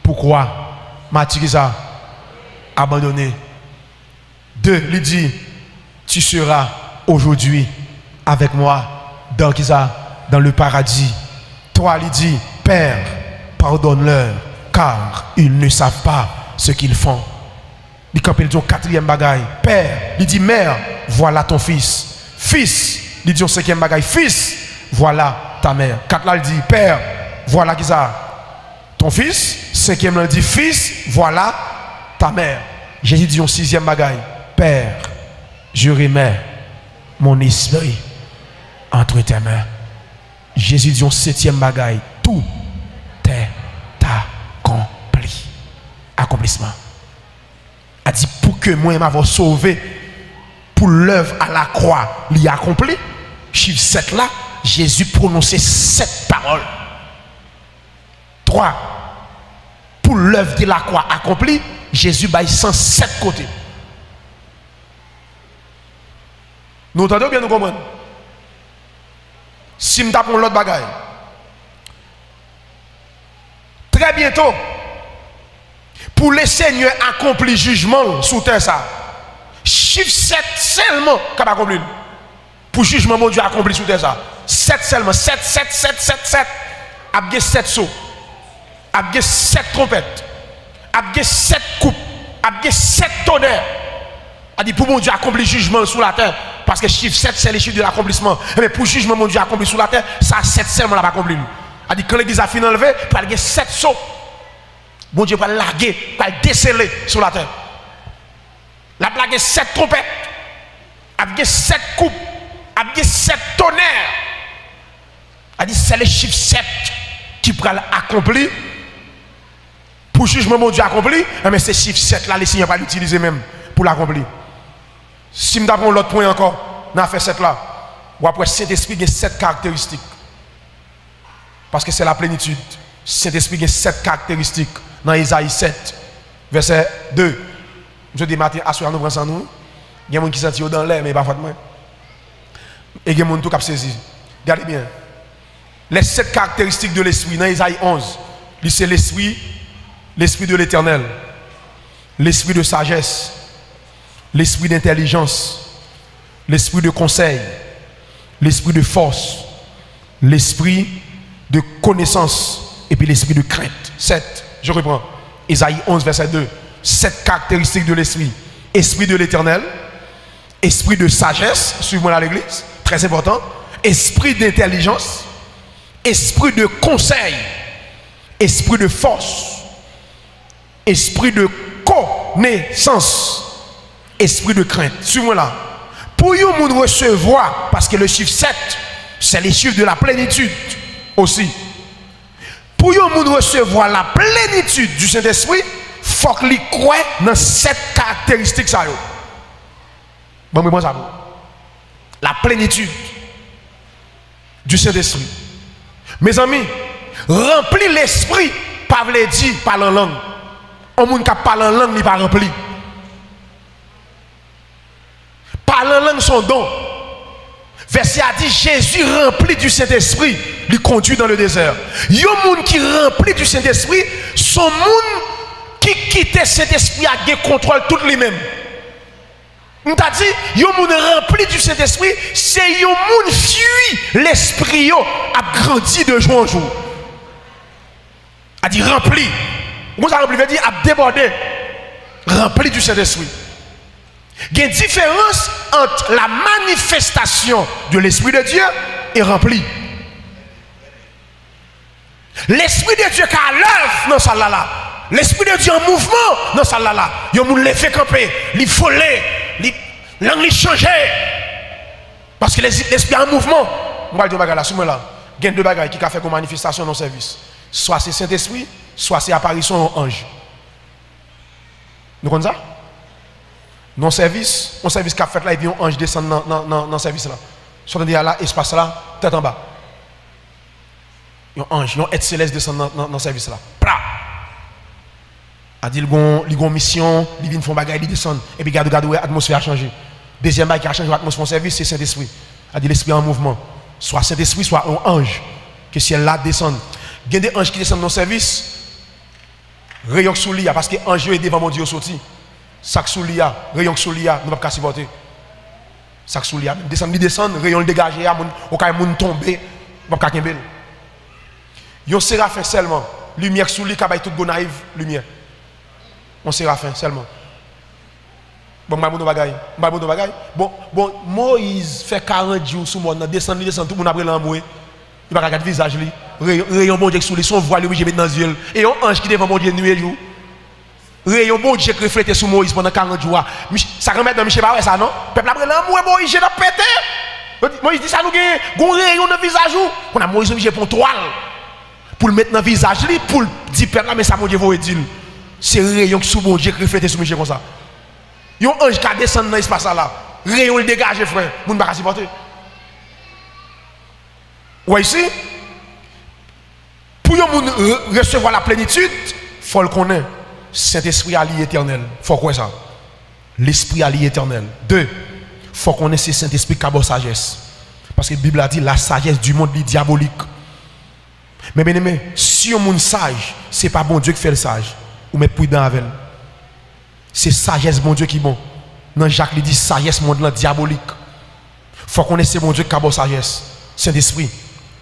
A: pourquoi m'as-tu ça abandonné? 2, il dit, tu seras aujourd'hui avec moi dans le paradis. 3, il dit, Père, pardonne-leur, car ils ne savent pas ce qu'ils font. Il dit 4e bagaille, Père, il dit, Mère, voilà ton fils. Fils, il dit 5e bagaille, Fils, voilà ta mère. 4 là, il dit, Père, voilà qui ça, ton fils. 5e là, il dit, Fils, voilà ta mère. Jésus dit 6e bagaille, Père, je remets mon esprit entre tes mains. Jésus dit 7e bagaille, tout est accompli. Accomplissement. A dit pour que moi m'avons sauvé pour l'œuvre à la croix l'y accompli. Chiffre 7 là, Jésus prononçait 7 paroles. 3. Pour l'œuvre de la croix accomplie, Jésus baille 107 côtés. Nous entendons bien, nous comprenons. Si nous tapons l'autre bagaille, très bientôt, pour le Seigneur accomplir jugement sous terre, ça, chiffre 7 seulement qu'il a accompli. Pour jugement, mon Dieu accompli sous terre, ça. 7 seulement, 7, 7, 7, 7, 7. Il y a 7 sauts, il y a 7 trompettes, il y a 7 coupes, il y a 7 tonnerres. A dit pour mon Dieu accomplir jugement sur la terre, parce que chiffre 7 c'est le chiffre de l'accomplissement. Mais pour jugement mon Dieu accompli sur la terre, ça 7 seulement l'a accompli. A dit quand l'église a fini enlevé, il y a 7 sauts. Mon Dieu va larguer, va déceler sur la terre. La blague 7 trompettes, avec 7 coupes, avec 7 tonnerres. A dit c'est le chiffre 7 qui va l'accomplir. Pour jugement mon Dieu accompli, mais ce chiffre 7 là, les signes pas l'utiliser même pour l'accomplir. Si nous avons l'autre point encore, dans l'affaire 7 là, ou après Saint-Esprit a 7 caractéristiques. Parce que c'est la plénitude. Saint-Esprit a 7 caractéristiques dans Isaïe 7, verset 2. Je dis matin, assurez nous prendre nous. Il y a des gens qui sont dans l'air, mais pas fortement. Et il y a des gens qui ont saisi. Regardez bien. Les 7 caractéristiques de l'esprit dans Isaïe 11, c'est l'esprit de l'éternel, l'esprit de sagesse, l'esprit d'intelligence, l'esprit de conseil, l'esprit de force, l'esprit de connaissance et puis l'esprit de crainte. 7, je reprends. Isaïe 11, verset 2. 7 caractéristiques de l'esprit. Esprit de l'éternel, esprit de sagesse, suivez-moi à l'église, très important. Esprit d'intelligence, esprit de conseil, esprit de force, esprit de connaissance, esprit de crainte. Suivez-moi là. Pour nous recevoir, parce que le chiffre 7, c'est les chiffres de la plénitude aussi. Pour nous recevoir la plénitude du Saint-Esprit, il faut qu'il croie dans 7 caractéristiques. Bon, mais ça la plénitude du Saint-Esprit. Mes amis, remplir l'esprit, pas veut dire parler en langue. Un monde qui parle en langue n'est pas rempli. Parler en langue son don. Verset a dit Jésus rempli du Saint-Esprit, lui conduit dans le désert. Il y a un monde qui rempli du Saint-Esprit, son monde qui quitte le Saint-Esprit a contrôle tout lui-même. On t'a dit, il y a un monde rempli du Saint-Esprit, c'est un monde fuit l'esprit a grandi de jour en jour. A dit rempli. Vous avez rempli, veut dire a débordé. Rempli du Saint-Esprit. Il y a une différence entre la manifestation de l'Esprit de Dieu et rempli. L'Esprit de Dieu qui a l'œuvre dans ça là. L'Esprit de Dieu en mouvement dans ça là. Il y a un monde levé camper, il folé, l'angle changé. Parce que l'Esprit en mouvement. On va dire là, sous moi là. Il y a deux bagages qui ont fait comme manifestation dans le service. Soit c'est Saint-Esprit, soit c'est apparition en ange. Nous comprenons ça? Non service, on service qu'a fait là et puis un ange descend dans le service là. Soit dire là, espace là, tête en bas. Un ange, un être céleste descend dans le service là. Plah! A dit il a une mission, il vient faire bagaille, il descend et puis regarde l'atmosphère a changé. Deuxième bagaille qui a changé l'atmosphère de service, c'est Saint-Esprit. A dit l'esprit en mouvement. Soit Saint-Esprit, soit un ange que si elle là descend. Il y a des anges qui descendent dans le service. Rayon sous l'IA parce que l'ange est devant mon Dieu sorti. Sac sous l'IA, rayon sous l'IA, nous ne pouvons pas supporter. Sac sous l'IA, descend, rayon le dégagé, on peut moun tomber, on ne peut pas kembel. Yon séraphin seulement, lumière sous l'IA, tout bon naïve, lumière. On séraphin seulement. Bon, bon, Moïse fait 40 jours sous mon descend, tout le monde après l'emboué. Il va regarder le visage, rayon bon Dieu sous les son voile, lui, j'ai mis dans les yeux. Et un ange qui devant mon Dieu nuit et jour. Rayon bon Dieu qui reflétait sur Moïse pendant 40 jours. Ça remet dans Michel Barret, ça, non? Peuple après l'emboué, Moïse, j'ai pété. Moïse dit ça, nous avons un rayon dans le visage. On a Moïse obligé pour une toile. Pour le mettre dans le visage, pour dire peuple là, mais ça, mon Dieu, vous dire. C'est rayon sous mon Dieu qui reflétait sur Michel comme ça. Un ange qui descend dans l'espace là. Rayon le dégage, frère. Moun pas supporter. Ouais, ici, pour recevoir la plénitude, il faut le connaître. Saint-Esprit allié éternel. Il faut quoi ça? L'Esprit allié éternel. 2. Il faut connaître ce Saint-Esprit qui a bonne sagesse. Parce que la Bible a dit la sagesse du monde est diabolique. Mais bien aimé, si on est sage, ce n'est pas bon Dieu qui fait le sage. Ou met prudent avec elle. C'est sagesse bon Dieu qui est bon. Non, Jacques lui dit sagesse monde diabolique. Il faut connaître ce bon Dieu qui a bonne sagesse. Saint-Esprit.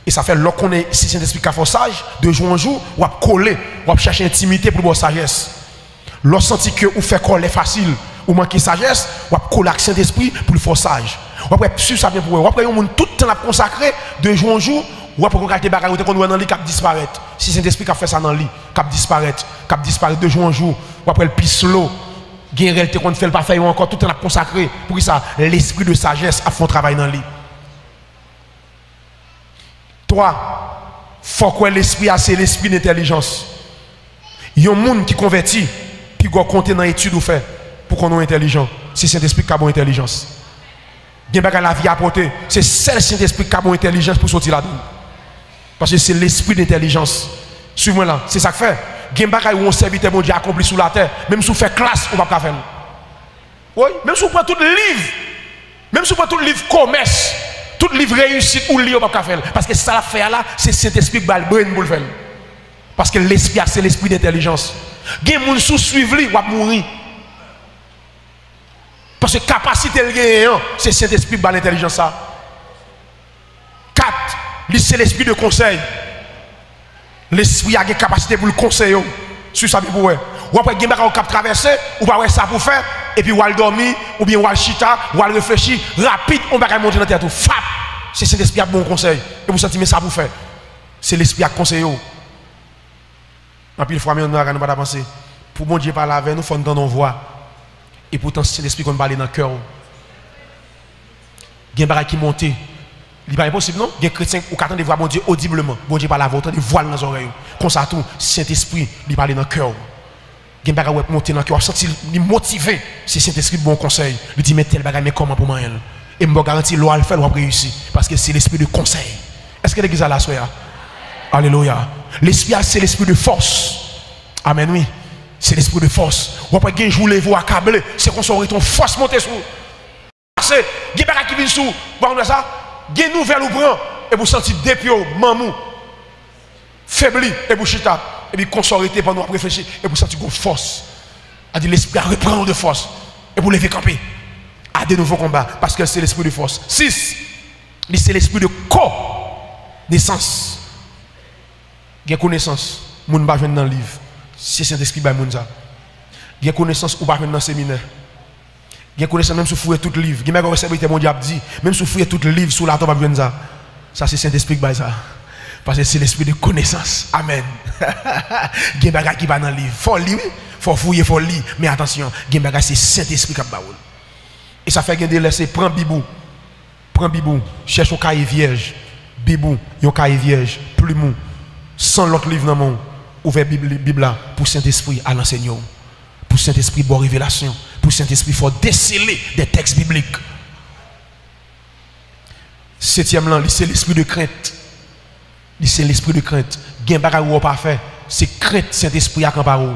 A: Et ça fait lorsqu'on est si Saint-Esprit qui a fait sage, de jour en jour, on va coller, on va chercher intimité pour bonne sagesse. Lorsqu'on sent que vous fait coller facile, ou manquer sagesse, on va coller avec Saint-Esprit pour le faire sage. On va suivre ça bien pour vous. On va tout le temps consacré, de jour en jour, on va prendre des bagages qu'on voit dans le lit qui disparaître. Si Saint-Esprit qui a fait ça dans le lit, qui disparaître de jour en jour, on va prendre le pislo, guérir réalité qu'on ne fait pas faire encore, tout le temps consacré. Pour ça, l'esprit de sagesse a fait un travail dans le lit. 3. Faut que l'esprit a c'est l'esprit d'intelligence. Il y a un monde qui convertit, puis il compter dans l'étude ou fait pour qu'on soit intelligent. C'est Saint-Esprit qui a bonne intelligence. Il y a la vie à porter. C'est seul Saint-Esprit qui a bonne intelligence pour sortir là-dedans. Parce que c'est l'esprit d'intelligence. Suivez-moi là, c'est ça que fait. Il y a des choses où on serviteur bon Dieu accompli sous la terre. Même si on fait classe, on ne va pas faire. Oui, même si on prend tout le livre, même si on prend tout le livre commerce, tout le livre réussite ou lire, on ne va pas faire. Parce que ça fait là, c'est cet esprit qui va le brain pour le faire. Parce que l'esprit, c'est l'esprit d'intelligence. Il y a des gens qui suivent lui, va mourir. Parce que capacité le gagnant, c'est cet esprit qui va l'intelligence. 4. C'est l'esprit de conseil. L'esprit a une capacité pour le conseiller. Sur ça, pour vous. Ou après, il y a des cap traverser, ou pas ça pour faire, et puis ou al dormir, ou bien ou al chita, ou al réfléchir, rapide, on va monter dans la tête. Fap! C'est cet esprit qui a bon conseil. Et vous sentez, mais ça pour faire. C'est l'esprit qui a conseillé. Et puis, il faut que nous ne pas penser. Pour bon Dieu parler avec nous, il faut entendre nos voix. Et pourtant, c'est l'esprit qu'on va aller dans le cœur. Il y a des gens qui montent. Il n'est pas impossible, non? Il y a des chrétiens qui attendent de voir mon Dieu audiblement. Bon Dieu parle à vous, des voiles dans les oreilles. Comme ça, tout, Saint-Esprit, il parle dans le cœur. Il y a des gens qui montent dans le cœur. Il est motivé. C'est Saint-Esprit de bon conseil. Il dit, mais tel bagage, mais comment pour moi? Et je me garantis, l'on va le faire, l'on va réussir. Parce que c'est l'esprit de conseil. Est-ce que l'église a la soya? Alléluia. L'esprit, c'est l'esprit de force. Amen, oui. C'est l'esprit de force. Ou après, il y a un jour, vous accabler. C'est qu'on s'aurait ton force monter sur. Parce que, il y a des gens qui viennent sous. Vous ça? Il y a une nouvelle ou prend. Et vous sentez dépio, mamou, faibli, et vous chita. Et puis, consorité pendant nous réfléchir. Et vous sentez une force. A dit l'esprit à reprendre de force. Et vous levez camper. À de nouveaux combats. Parce que c'est l'esprit de force. 6. C'est l'esprit de connaissance. Il y a connaissance. Moun ba jwenn dans le livre. C'est Saint-Esprit ba moun ça. Il y a connaissance ou pas jwenn dans le séminaire. Il y a connaissance même si vous fouillez tout le livre. Il y a responsabilité mon diable dit. Même si vous fouillez tout le livre sous la tombe jwenn ça. Ça c'est Saint-Esprit qui ba ça. Parce que c'est l'esprit de connaissance. Amen. Il y a des choses qui va dans le livre. Faut lire, faut fouiller, faut lire. Mais attention, il y a des choses c'est Saint-Esprit qui va. Et ça fait que des laisser prends bibou. Prends bibou, cherche un cahier vierge. Bibou, un cahier vierge, plumeau. Sans l'autre livre dans mon ouvert Bible là pour Saint-Esprit à l'enseignant. Pour Saint-Esprit bonne révélation. Pour Saint-Esprit faut déceler des textes bibliques. 7e là, c'est l'esprit de crainte. C'est l'esprit de crainte. Gen bagay ou pas fait, c'est crainte Saint-Esprit à camparou.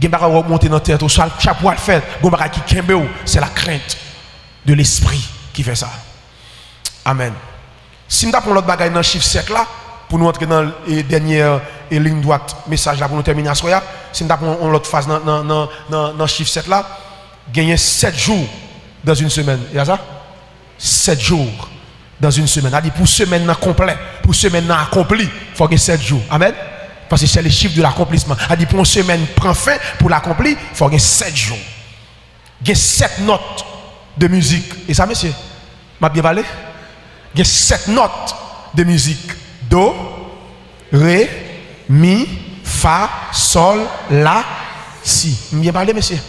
A: Gen bagay ou monter dans tête, chaque fois le fait, gen bagay qui kembe ou, c'est la crainte de l'esprit qui fait ça. Amen. Si nous avons l'autre bagay dans le chiffre 7 là, pour nous entrer dans la dernière ligne droite, message là pour nous terminer à soya, si nous avons l'autre phase dans le chiffre 7 là, gagner 7 jours dans une semaine. Il y a ça? 7 jours dans une semaine. C'est-à-dire pour semaine complet, pour semaine accomplie, il faut gagner 7 jours. Amen? Parce que c'est le chiffre de l'accomplissement. C'est-à-dire pour une semaine prend fin, pour l'accomplir, il faut gagner 7 jours. Il y a 7 notes de musique. Et ça, monsieur? M'a bien parlé? Il y a 7 notes de musique. Do, Ré, Mi, Fa, Sol, La, Si. M'a bien parlé, monsieur?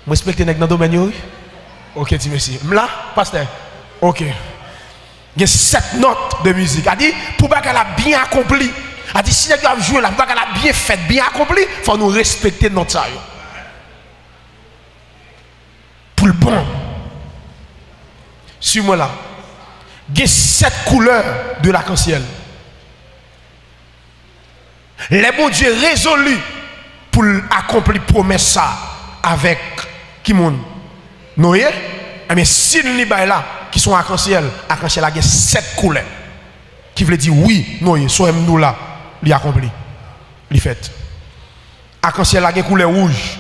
A: Je respecte dans le domaine. Ok, monsieur. Là, pasteur. Ok. Il y a 7 notes de musique. A dit, pour qu'elle a bien accompli. A dit, si elle a joué là, pour qu'elle a bien fait, bien accompli, il faut nous respecter notre ça. bon. Suis-moi là. Il y a 7 couleurs de l'arc-en-ciel. Les bons Dieu résolus pour accomplir promesse ça avec qui monde Noé. Mais si nous là qui sont arc-en-ciel a 7 couleurs qui veut dire oui, Noé, soit nous là, il accompli, il fait. Arc-en-ciel a une couleur rouge,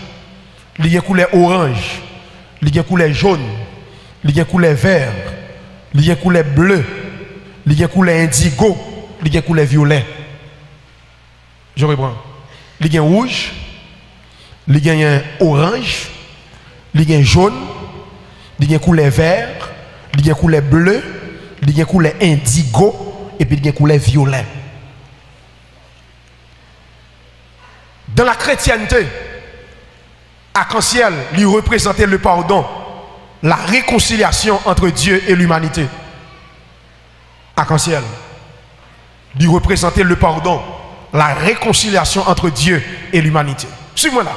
A: il y a une couleur orange, il y a une couleur jaune, il y a une couleur vert, il y a une couleur bleue, il y a une couleur indigo, il y a une couleur violet. Je reprends. Il y a un rouge, il y a un orange, il y a un jaune, il y a une couleur vert, il y a une couleur bleue, il y a une couleur indigo et puis il y a une couleur violet. Dans la chrétienté, arc-en-ciel lui représentait le pardon, la réconciliation entre Dieu et l'humanité. Arc-en-ciel lui représentait le pardon, la réconciliation entre Dieu et l'humanité. Suivez-moi là.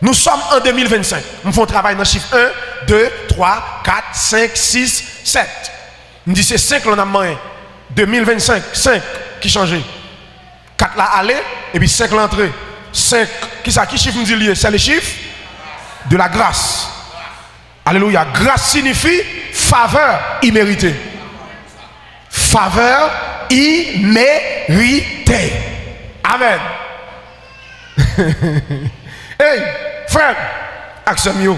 A: Nous sommes en 2025. Nous faisons travail dans le chiffre 1, 2, 3, 4, 5, 6, 7. Nous disons c'est 5 l'on a moins. 2025, 5 qui changé. 4 là aller et puis 5 l'entrée. 5, qui chiffre nous dit lié? C'est le chiffre de la grâce. Alléluia. Grâce signifie faveur imméritée. Faveur imméritée. Amen. Hey, frère, accès mieux.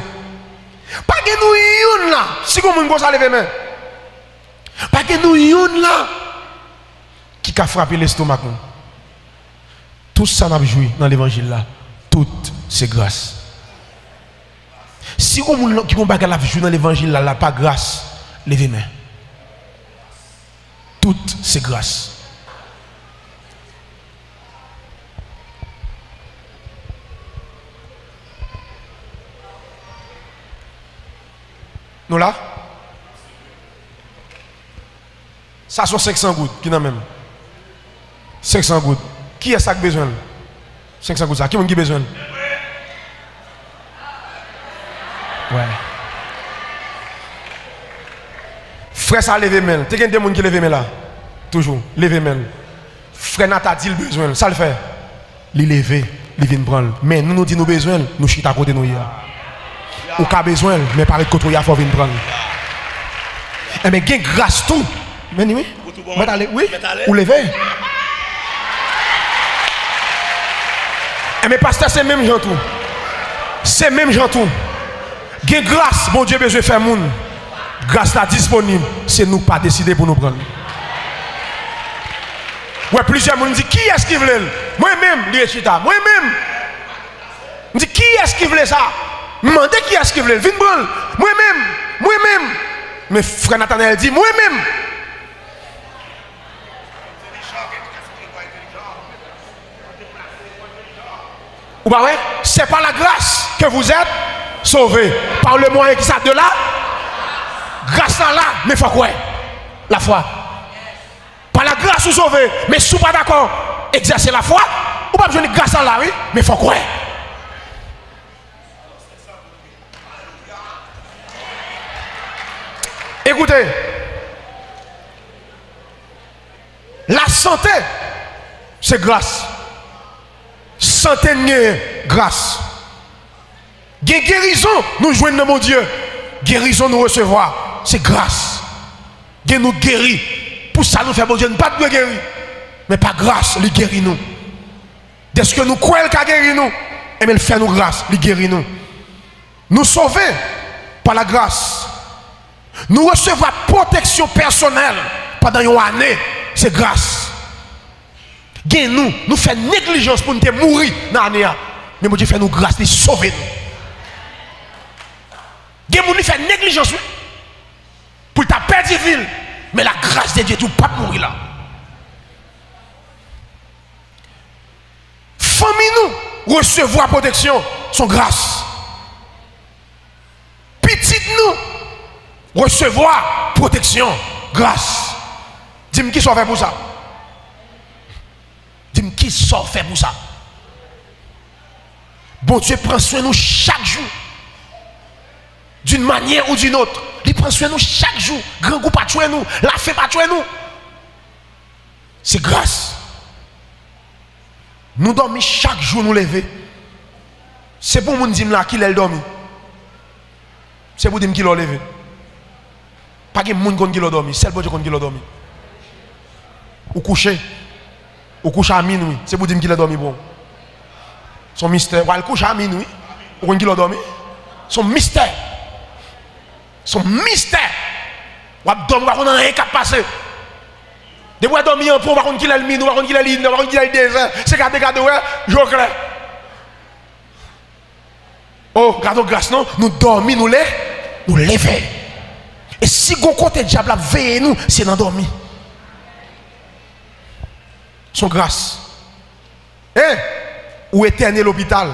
A: Pas que nous yon là. Si vous avez ça lever main. Pas que nous yon là. Qui a frappé l'estomac nous. Tout ça n'a pas joué dans l'évangile là. Toutes ces grâces. Si vous avez la joué dans l'évangile là, pas grâce, levez main. Toutes ces grâces. Nous là? Ça sont 500 gouttes. Qui n'a même? 500 gouttes. Qui est ça qui a besoin? 500 gouttes. Qui a besoin? Ouais. Frère, ça lève main. Tu as des gens qui lèvent main là? Toujours. Lève main. Frère Nata dit le besoin. Ça le fait. Il lève. Il vient prendre. Mais nous disons nos besoins. Nous chita à côté de nous hier. Ou pas besoin, mais par contre, il faut venir prendre. Mais il y a grâce tout. Mais oui, oui, ou lever. Mais pasteur, c'est même gens tout. C'est même gens tout. Il y a grâce, bon Dieu besoin de faire moun. Grâce là disponible, c'est nous pas décider pour nous prendre. Ouais, plusieurs gens disent qui est-ce qui veut? Moi-même, Liechita, moi-même. Je dis qui est-ce qui veut ça? Demandez qui est-ce qui veut. Viens prendre. Moi-même. Moi-même. Mais frère Nathanaël dit moi-même. Ou bah ouais, c'est par la grâce que vous êtes sauvés. Par le moyen qui ça de là. Grâce à là, mais faut quoi? La foi. Par la grâce vous sauvez. Mais si vous pas d'accord, exercer la foi. Ou pas besoin de grâce à là, oui, mais faut quoi? Écoutez, la santé, c'est grâce. Santé, grâce. Guérison, nous jouons dans mon Dieu. Guérison, nous recevoir, c'est grâce. Nous guérit. Pour ça, nous fait bon Dieu, pas de guérir. Mais pas grâce, il guérit nous. Dès que nous croyons qu'il a guéri nous, et il fait nous grâce, il guérit nous. Nous sauver par la grâce. Nous recevons protection personnelle pendant une année, c'est grâce. Nous faisons négligence pour nous mourir dans l'année. Mais Dieu fait nous grâce, il sauve nous. Nous faisons négligence pour ta perdre ville. Mais la grâce de Dieu, tu ne peux pas mourir là. Famille nous recevoir protection, son grâce. Petite nous recevoir protection, grâce. Dis-moi qui sont fait pour ça. Dis-moi qui sont fait pour ça. Bon Dieu prend soin de nous chaque jour. d'une manière ou d'une autre. Il prend soin de nous chaque jour. Grand goût pas tuer nous, la fait pas tuer nous. C'est grâce. Nous dormons chaque jour, nous lever. C'est pour nous dire là qu'il est dormi. C'est pour dire qu'il est levé. Pas que monde qui l'a dormi, c'est le bon Dieu qui l'a dormi. Ou coucher à minuit, c'est pour dire qu'il a dormi bon. Son mystère, ou al coucher à minuit, ou qu'il a dormi. Son mystère. Son mystère. Ou dormi, on a rien qu'à passer. De vous dormir en pont, par contre qu'il a le minuit, par contre qu'il a l'île, par contre qu'il a le désert, c'est garder, ouais, je clair. Oh, gardons grâce, non, nous dormons, nous levons. Et si vous côté diable a veillé nous, c'est d'endormir. Son grâce. Ou éternel l'hôpital,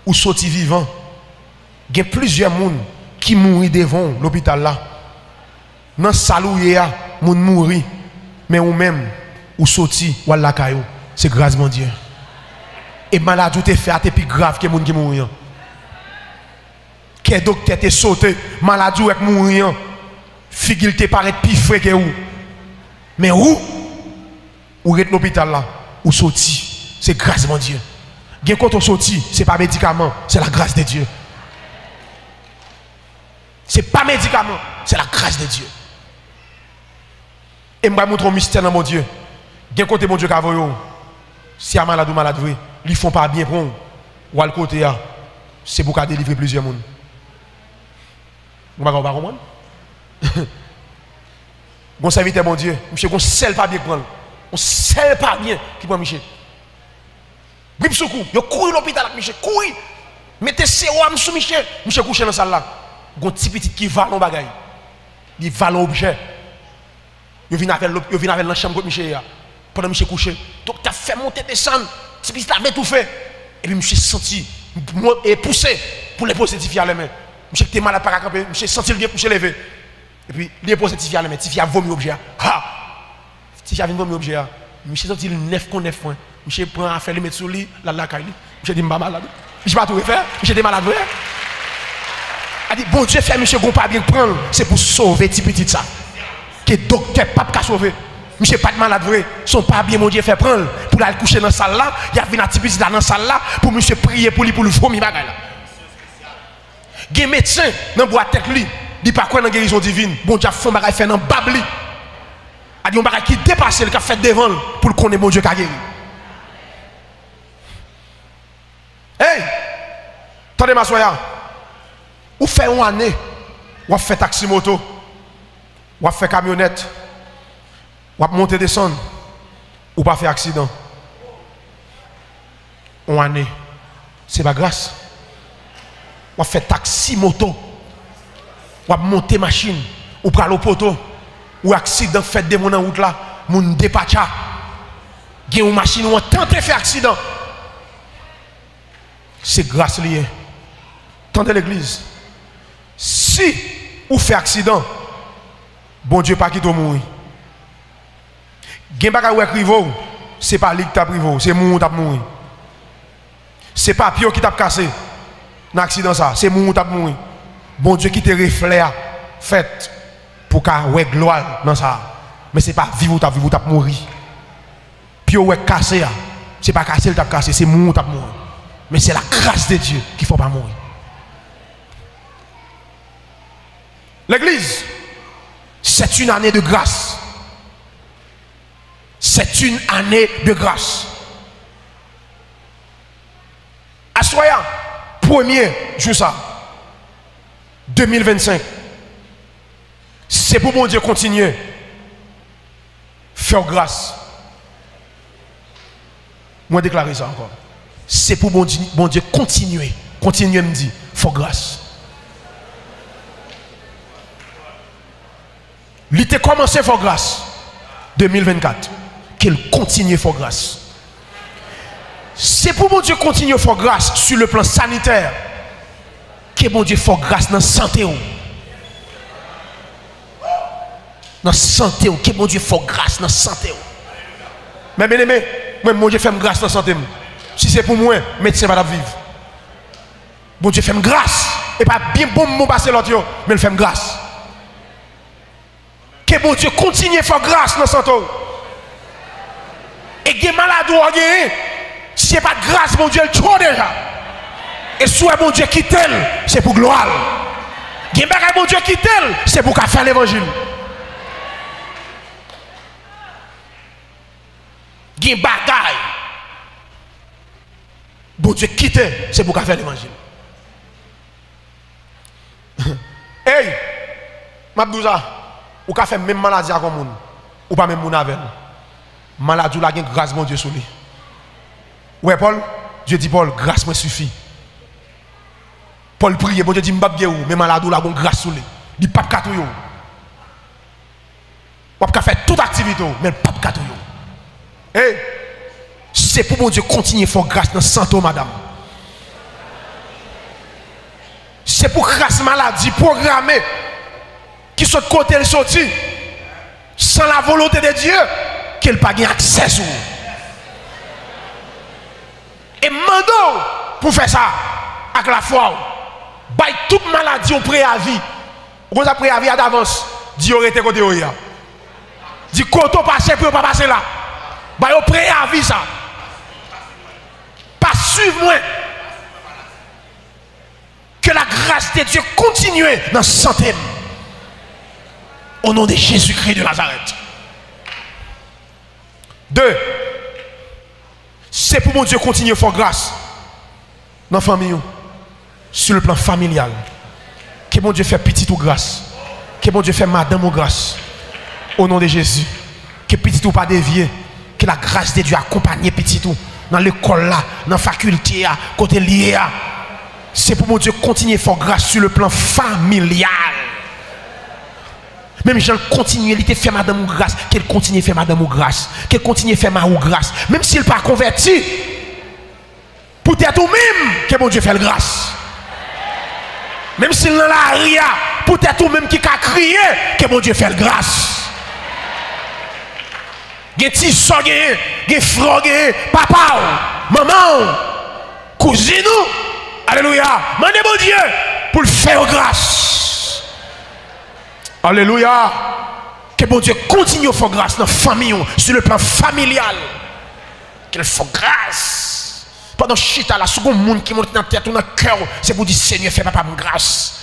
A: ou sorti vivant. Il y a plusieurs personnes qui mourent devant l'hôpital là. Dans le saloué, les gens mourent. Mais ou même, ou sorti, ou la caillou. C'est grâce mon Dieu. Et maladie te fait, c'est plus grave que les gens qui mourent. Que docteur te sauté, maladie ou mourir. Figure te paraît plus frais que vous. Mais ou êtes l'hôpital là, ou sorti, c'est grâce mon Dieu. Bien quand on sorti, c'est pas médicament, c'est la grâce de Dieu. C'est pas médicament, c'est la grâce de Dieu. Et je vais montrer un mystère dans mon Dieu. Bien côté mon Dieu qui a voyé, si un malade ou malade vrai, ils font pas bien pour nous. Ou à le côté, c'est pour délivrer plusieurs personnes. Vous ne comprenez pas? Mon serviteur, mon Dieu, monsieur, on ne sait pas bien prendre. On ne sait pas bien qui prend Michel. Brip soukou, yo couru l'hôpital avec Michel, couru. Mettez sérum sous Michel. Michel couché dans la salle là. Gon petit petit qui va dans bagaille. Il va l'objet. Yo vient avec la chambre de Michel pendant Michel couché. Donc tu as fait monter descendre. Petit petit avait tout fait. Et puis Michel senti et poussé pour les poser Tifi à les mains. Michel était malade par camper, Michel senti le bien coucher levé. Et puis il est posé Tifi à les mains, Tifi a vomi objet. Ha! Tifi a vomi objet. Michel senti le 9 contre 9 points. Michel prend à faire le mettre sur lui, la caille. Michel dit je suis malade. Je ne vais pas tout refaire. Michel était malade vrai. Il dit bon Dieu fait Michel gon pas bien prendre, c'est pour sauver petit petit ça. Que docteur pas qu'à sauver. Michel pas de malade vrai, son pas bien mon Dieu fait prendre pour aller coucher dans la salle là, il y a venu un petit petit dans la salle là pour monsieur prier pour lui pour le vomir bagaille là. Gen médecin dans boîte tête lui, dit pas quoi dans guérison divine. Bon Dieu font bagaille fait dans babli. A dit on bagaille qui dépasse le qu'a fait devant pour le connaître bon Dieu qu'a guéri. Hey! Attendez ma soya. Ou fait une année, ou fait taxi moto, ou fait camionnette, ou monter descendre, ou pas fait accident. Une année, c'est pas grâce. Ou fait taxi moto, ou monter machine, ou prendre le poteau, ou accident fait des gens en route là, moun dépacha. Gen une machine ou tenté faire accident. C'est grâce liée. Tendez l'église. Si ou fait accident, bon Dieu pas qui te mourir. Gen bagay ou écrivo, c'est pas lui qui t'a privé, c'est moun t'a mourir. C'est pas Pio qui t'a cassé dans l'accident ça, c'est moun t'a mourir. Bon Dieu qui te reflète fait pour qu'a ouais gloire dans ça. Mais c'est pas vivre t'a mourir. Pio ouais cassé, c'est pas cassé le t'a cassé, c'est moun t'a mourir. Mais c'est la grâce de Dieu qu'il ne faut pas mourir. L'église, c'est une année de grâce. C'est une année de grâce. Assoya, premier jour ça, 2025. C'est pour mon Dieu continuer. Faire grâce. Moi déclarer ça encore. C'est pour bon Dieu continuer. Continuer me dire, faut grâce. Il était commencé faut grâce. 2024. Qu'il continue faut grâce. C'est pour bon Dieu continuer faut grâce sur le plan sanitaire. Que bon Dieu faut grâce dans la santé. Dans la santé. Que bon Dieu faut grâce dans la santé. Mais bien aimé, moi bon Dieu fait grâce dans la santé. Si c'est pour moi, médecin va vivre. Bon Dieu fait grâce et pas bien bon mot passer l'autre, mais il fait grâce. Que bon Dieu continue à faire grâce dans santo. Et que malade ou rien, si ce n'est pas de grâce, mon Dieu, il trop déjà. Et si mon Dieu quitte, c'est pour gloire. Et mon Dieu quitte, c'est pour faire l'évangile. Il bagaille. Bon Dieu quitte, c'est pour faire l'évangile. Hey, Mabdouza, ou ka fait même maladie à comme moun, ou pas même moun avec. Maladie la gen grâce mon Dieu sur lui. Ouais Paul, Dieu dit Paul, grâce me suffit. Paul prie, bon Dieu dit m'bab ge ou, mais maladie la gen grâce sur lui. Dit pas katou yo. Ou pas faire toute activité, mais pas katou yo. Hey, c'est pour mon Dieu continuer à faire grâce dans santo madame. C'est pour grâce maladie programmée qui sont de côté le sorti sans la volonté de Dieu qu'elle pas gain accès sur. Et mando pour faire ça avec la foi. Bail toute maladie au préavis. On a préavis à d'avance. Dit aurait été côté oya. Dit côté passer pour pas passer là. Bail au préavis ça. Pas suivre moi. Que la grâce de Dieu continue dans santé. Au nom de Jésus-Christ de Nazareth. 2. C'est pour mon Dieu continuer à faire grâce dans la famille. Sur le plan familial. Que mon Dieu fait petit ou grâce. Que mon Dieu fait madame ou grâce. Au nom de Jésus. Que petit ou pas dévié. Que la grâce de Dieu accompagne petit ou. Dans l'école là, dans la faculté, côté lié. C'est pour mon Dieu continuer à faire grâce sur le plan familial. Même Jean continue, il te fait madame ou grâce, qu'elle continue à faire madame ou grâce, qu'elle continue à faire ma ou grâce, même s'il n'est pas converti, peut-être ou même que mon Dieu fait le grâce. Même s'il n'a la ria, peut-être ou même qui a crié, que mon Dieu fait le grâce. Gen ti so gen frère, papa, maman, cousine, alléluia, mandez mon Dieu pour le faire grâce. Alléluia. Que bon Dieu continue à faire grâce dans la famille, sur le plan familial. Qu'il fasse grâce. Pendant chita, la seconde monde qui monte dans la tête ou dans le cœur, c'est pour dire Seigneur, fais papa mon grâce.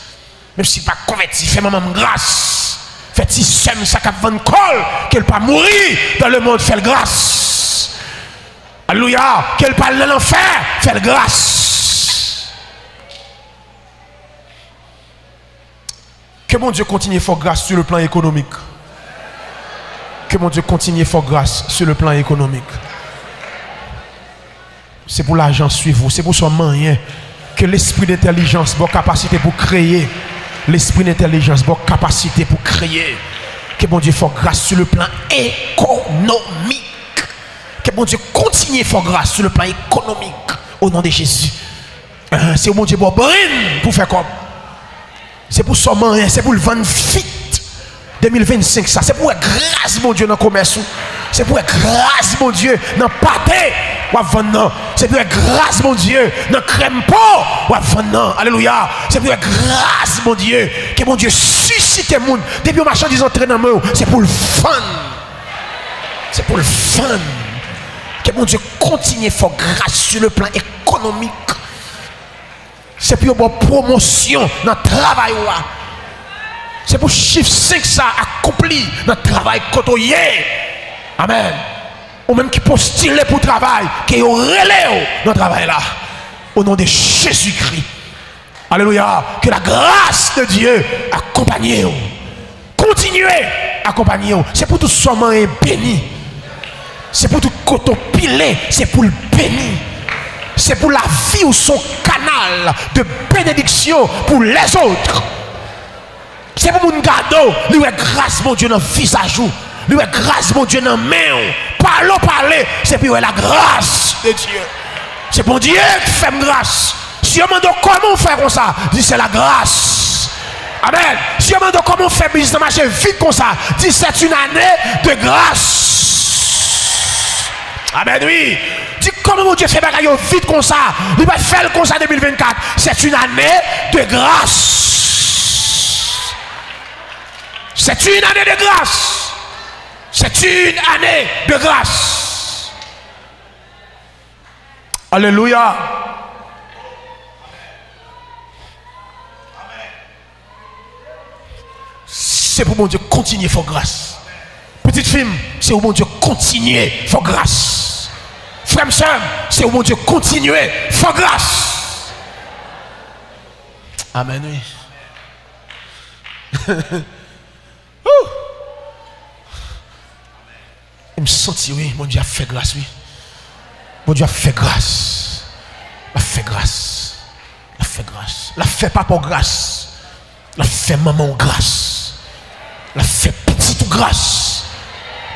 A: Même s'il n'est pas converti, fais maman mon grâce. Fais si sème ça cap van col, qu'elle pas mourir dans le monde, fais grâce. Alléluia. Qu'elle parle de l'enfer, fais grâce. Que mon Dieu continue à faire grâce sur le plan économique. Que mon Dieu continue à faire grâce sur le plan économique. C'est pour l'argent suivre, c'est pour son moyen. Que l'esprit d'intelligence, votre capacité pour créer. L'esprit d'intelligence, votre capacité pour créer. Que mon Dieu fasse grâce sur le plan économique. Que mon Dieu continue à faire grâce sur le plan économique. Au nom de Jésus. C'est mon Dieu pour faire comme. C'est pour son moyen, c'est pour le vendre vite. 2025, ça. C'est pour grâce, mon Dieu, dans le commerce. C'est pour grâce, mon Dieu, dans le pâté. C'est pour grâce, mon Dieu, dans le crème pot. Alléluia. C'est pour grâce, mon Dieu, que mon Dieu suscite le monde. Depuis le marchandise entré dans le monde, c'est pour le fun. C'est pour le fun. Que mon Dieu continue à faire grâce sur le plan économique. C'est pour une promotion dans le travail. C'est pour chiffre 5 ça accompli dans le travail côtoyé. Amen. Ou même qui postule pour le travail, qui relève dans le travail là. Au nom de Jésus-Christ. Alléluia. Que la grâce de Dieu accompagne. Continuez à accompagner. C'est pour tout somme béni. C'est pour tout coton pilé. C'est pour le béni. C'est pour la vie ou son canal de bénédiction pour les autres. C'est pour mon gado. Lui est grâce, mon Dieu, dans le visage. Lui est grâce, mon Dieu, dans la main. Parler. C'est pour la grâce de Dieu. C'est pour Dieu qui fait grâce. Si on me demande comment faire comme ça, dit c'est la grâce. Amen. Si on me demande comment faire business marcher vite comme ça, dit c'est une année de grâce. Amen, oui. Dis comment mon Dieu fait bagaille vite comme ça. Il va faire comme ça 2024. C'est une année de grâce. C'est une année de grâce. C'est une année de grâce. Alléluia. C'est pour mon Dieu continuer à faire grâce. Petite fille, c'est pour mon Dieu continuer à faire grâce. Frère et soeur, c'est pour mon Dieu continuer à faire grâce. Amen, oui. Je me sens, oui, mon Dieu a fait grâce, oui. Mon Dieu a fait grâce. La fait grâce. La fait grâce. La fait pas pour grâce. La fait maman grâce. La fait petite grâce.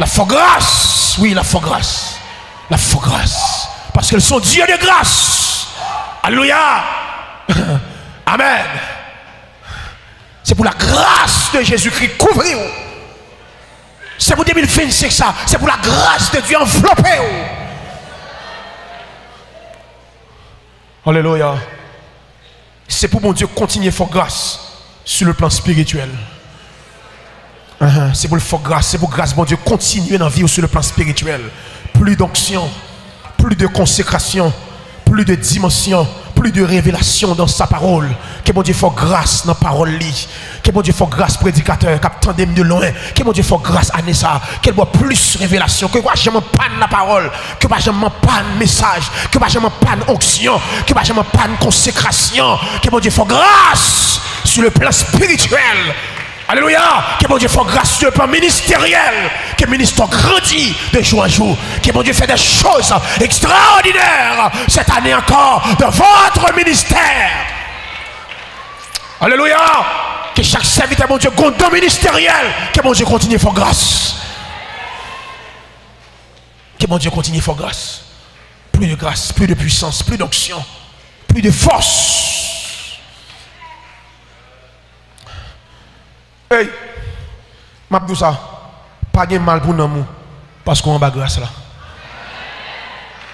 A: La fait grâce. Oui, la fait grâce. La fait grâce. Parce qu'elles sont Dieu de grâce. Alléluia. Amen. C'est pour la grâce de Jésus-Christ couvrir. C'est pour 2025 ça. C'est pour la grâce de Dieu envelopper. Alléluia. C'est pour mon Dieu continuer à faire grâce sur le plan spirituel. C'est pour le faire grâce. C'est pour grâce, mon Dieu, continuer dans la vie sur le plan spirituel. Plus d'onction, plus de consécration, plus de dimension, plus de révélation dans sa parole. Que mon Dieu fasse grâce dans la parole. Que mon Dieu fasse grâce prédicateur, qui attendait de loin. Que mon Dieu fasse grâce à Nessa. Qu'elle voit plus révélation. Que moi jamais panne la parole. Que moi jamais panne message. Que moi jamais panne onction. Que moi jamais panne consécration. Que mon Dieu fasse grâce sur le plan spirituel. Alléluia. Que mon Dieu fasse grâce sur le plan ministériel. Que le ministère grandit de jour en jour. Que mon Dieu fait des choses extraordinaires cette année encore dans votre ministère. Alléluia. Que chaque serviteur, mon Dieu, gondon ministériel. Que mon Dieu continue à faire grâce. Que mon Dieu continue à faire grâce. Plus de grâce, plus de puissance, plus d'onction, plus de force. Hey, m'a dit ça. Pas de mal pour nous parce qu'on a grâce là.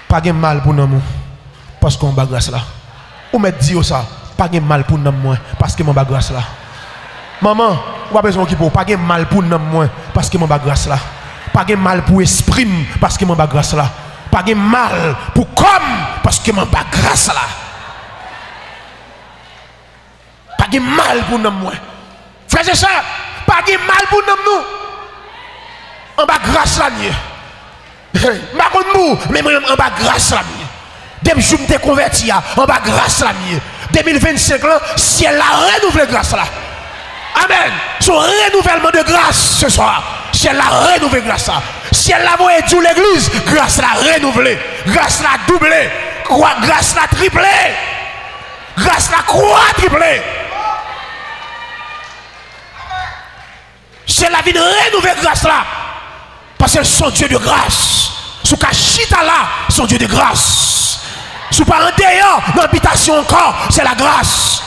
A: Pas de mal pour nous parce qu'on a grâce là. Ou me dit ça. Pas de mal pour nous parce que mon grâce là. Maman, ou pas besoin qui pour pas de mal pour nous parce que mon grâce là. Pas de mal pour esprit parce que mon grâce là. Pas de mal pour comme parce que mon grâce là. Pas de mal pour nous. Frères et sœurs, pas de mal pour nous. En bas grâce là mieux. Ma nous, mais moi en bas grâce là mieux. Depuis que je me suis converti en bas grâce là mieux. 2025 là, ciel la renouvelé grâce là. Amen. Son renouvellement de grâce ce soir. Ciel la renouvelé grâce là. Ciel la voyé tout l'église, grâce la renouvelée, grâce la doublée, grâce la triplée, grâce la quadruplée. C'est la vie de renouveler grâce là. Parce que son Dieu de grâce. Sous Kachita là, son Dieu de grâce. Sous pas en dehors, dans l'habitation encore, c'est la grâce.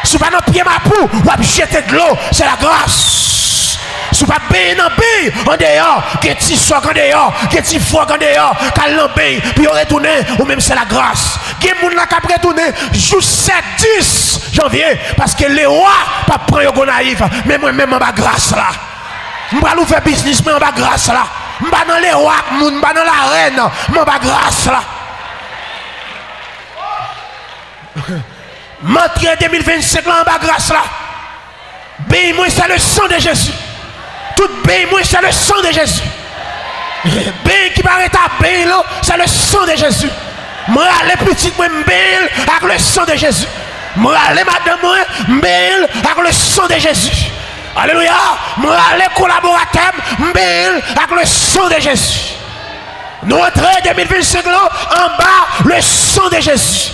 A: Sous pas dans pied ma pou, ou jeter de l'eau, c'est la grâce. Sous pas payer dans pays, en dehors, que tu sois en dehors, que tu sois en dehors, qu'elle l'embeye, puis on retourne, ou même c'est la grâce. Qui est moun la cap retourner, jour 7-10 janvier, parce que les rois, pas prendre yon naïf, mais moi-même en bas grâce là. Je vais nous faire business, mais en bas grâce là. Je vais dans les rois, je vais dans la reine, mais en bas grâce là. M'entrer 2025 là en bas grâce là. Béni moi c'est le sang de Jésus. Tout béni moi c'est le sang de Jésus. Béni qui va arrêter à béni là, c'est le sang de Jésus. Moi les petites moi béni avec le sang de Jésus. Moi les madame moi béni avec le sang de Jésus. Alléluia. Moi les collaborateurs béni avec le sang de Jésus. Nous entrons 2025 là en bas le sang de Jésus.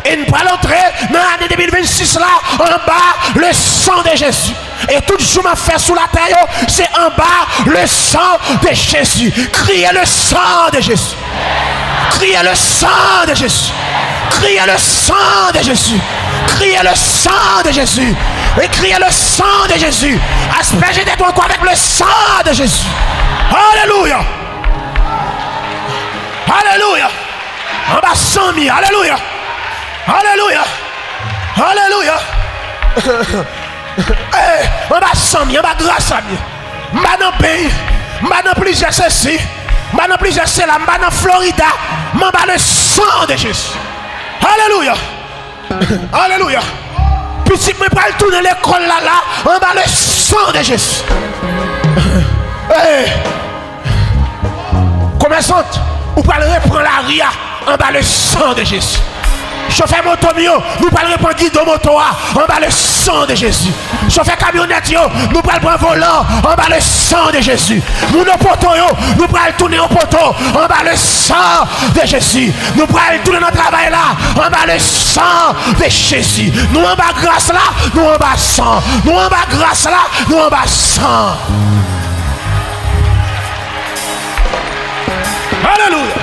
A: Et nous allons entrer dans l'année 2026 là, en bas, le sang de Jésus. Et tout ce que je fais sous la terre, c'est en bas, le sang de Jésus. Criez le sang de Jésus. Criez le sang de Jésus. Criez le sang de Jésus. Criez le sang de Jésus. Et criez le sang de Jésus. Aspergez des doigts avec le sang de Jésus. Alléluia. Alléluia. En bas 100 000. Alléluia. Alléluia. Alléluia. En bas 100 000. En bas grâce à Dieu. En bas dans le pays. En bas dans plusieurs ceci. En bas dans plusieurs cela. En bas dans Florida. En bas le sang de Jésus. Alléluia. Alléluia. Puis si je vais tourner l'école là, en bas le sang de Jésus. Commerçante, vous pouvez reprendre la ria en bas le sang de Jésus. Chauffeur moto mio, nous pouvons reprendre guidon moto en bas le sang de Jésus. Chauffeur camionnette yo, nous pouvons prendre volant en bas le sang de Jésus. Nous nos poteaux yo, nous pouvons tourner au poteau en bas le sang de Jésus. Nous pouvons tourner notre travail là en bas le sang de Jésus. Nous en bas grâce là, nous en bas sang. Nous en bas grâce là, nous en bas sang. Alléluia.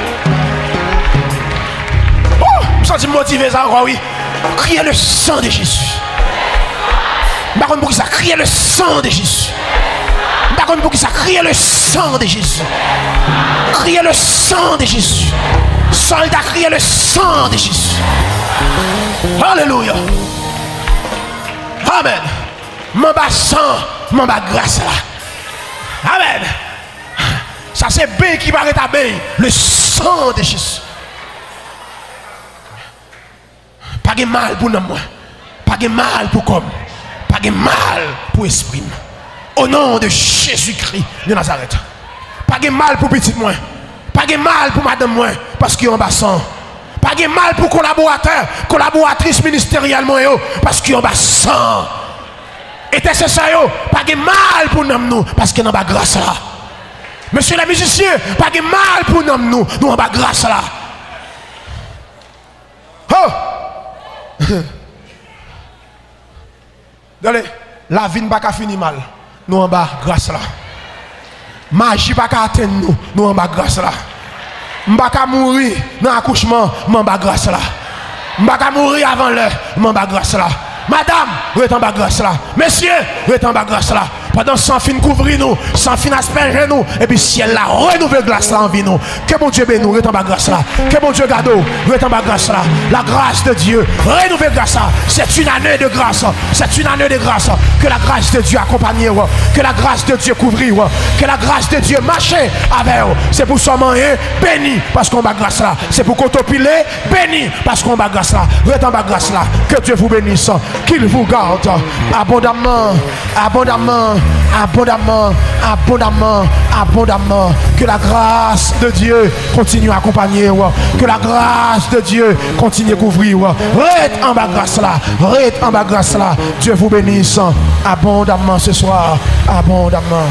A: Je suis motivé ça encore, oui. Criez le sang de Jésus. Par contre, pour ça, criez le sang de Jésus. Par contre, pour ça, criez le sang de Jésus. Criez le sang de Jésus. Soldat, criez le sang de Jésus. Alléluia. Amen. Mon bas sang, mon bas grâce là. Amen. Ça c'est bien qui va être bien. Le sang de Jésus. Pas de mal pour nous, pas de mal pour comme, pas de mal pour esprit. Au nom de Jésus-Christ de Nazareth. Pas de mal pour petit moi, pas de mal pour madame moi, parce qu'il y a un bassin. Pas de mal pour collaborateur, collaboratrice ministériellement, parce qu'il y a un bassin. Et c'est ça, pas de mal pour nous, parce qu'il y a une grâce là. Monsieur les musiciens, pas de mal pour nous, nous en bas grâce là. Oh! Allez, la vie n'a pas fini mal. Nous en bas, grâce là. Magie n'a pas atteindre nous en bas, grâce là. Nous ne pas mourir dans l'accouchement, nous en bas, grâce là. Nous ne pas mourir avant l'heure, nous en bas, grâce là. Madame, vous êtes en bas, grâce là. Messieurs, vous êtes en bas, grâce là. Pendant sans fin couvrir nous, sans fin asperger nous, et puis ciel là, renouveler glace là en vie nous. Que bon Dieu bénisse nous, est en bas grâce là. Que bon Dieu garde nous, est en bas grâce là. La grâce de Dieu, renouveler grâce là. C'est une année de grâce. C'est une année de grâce. Que la grâce de Dieu accompagne, que la grâce de Dieu couvre, que la grâce de Dieu marche avec vous. C'est pour seulement béni parce qu'on bas grâce là. C'est pour cotopiler, béni parce qu'on bas grâce là. Est en bas grâce là. Que Dieu vous bénisse, qu'il vous garde abondamment, abondamment. Abondamment, abondamment, abondamment. Que la grâce de Dieu continue à accompagner. Que la grâce de Dieu continue à couvrir. Reste en bas grâce là. Reste en bas grâce là. Dieu vous bénisse abondamment ce soir. Abondamment.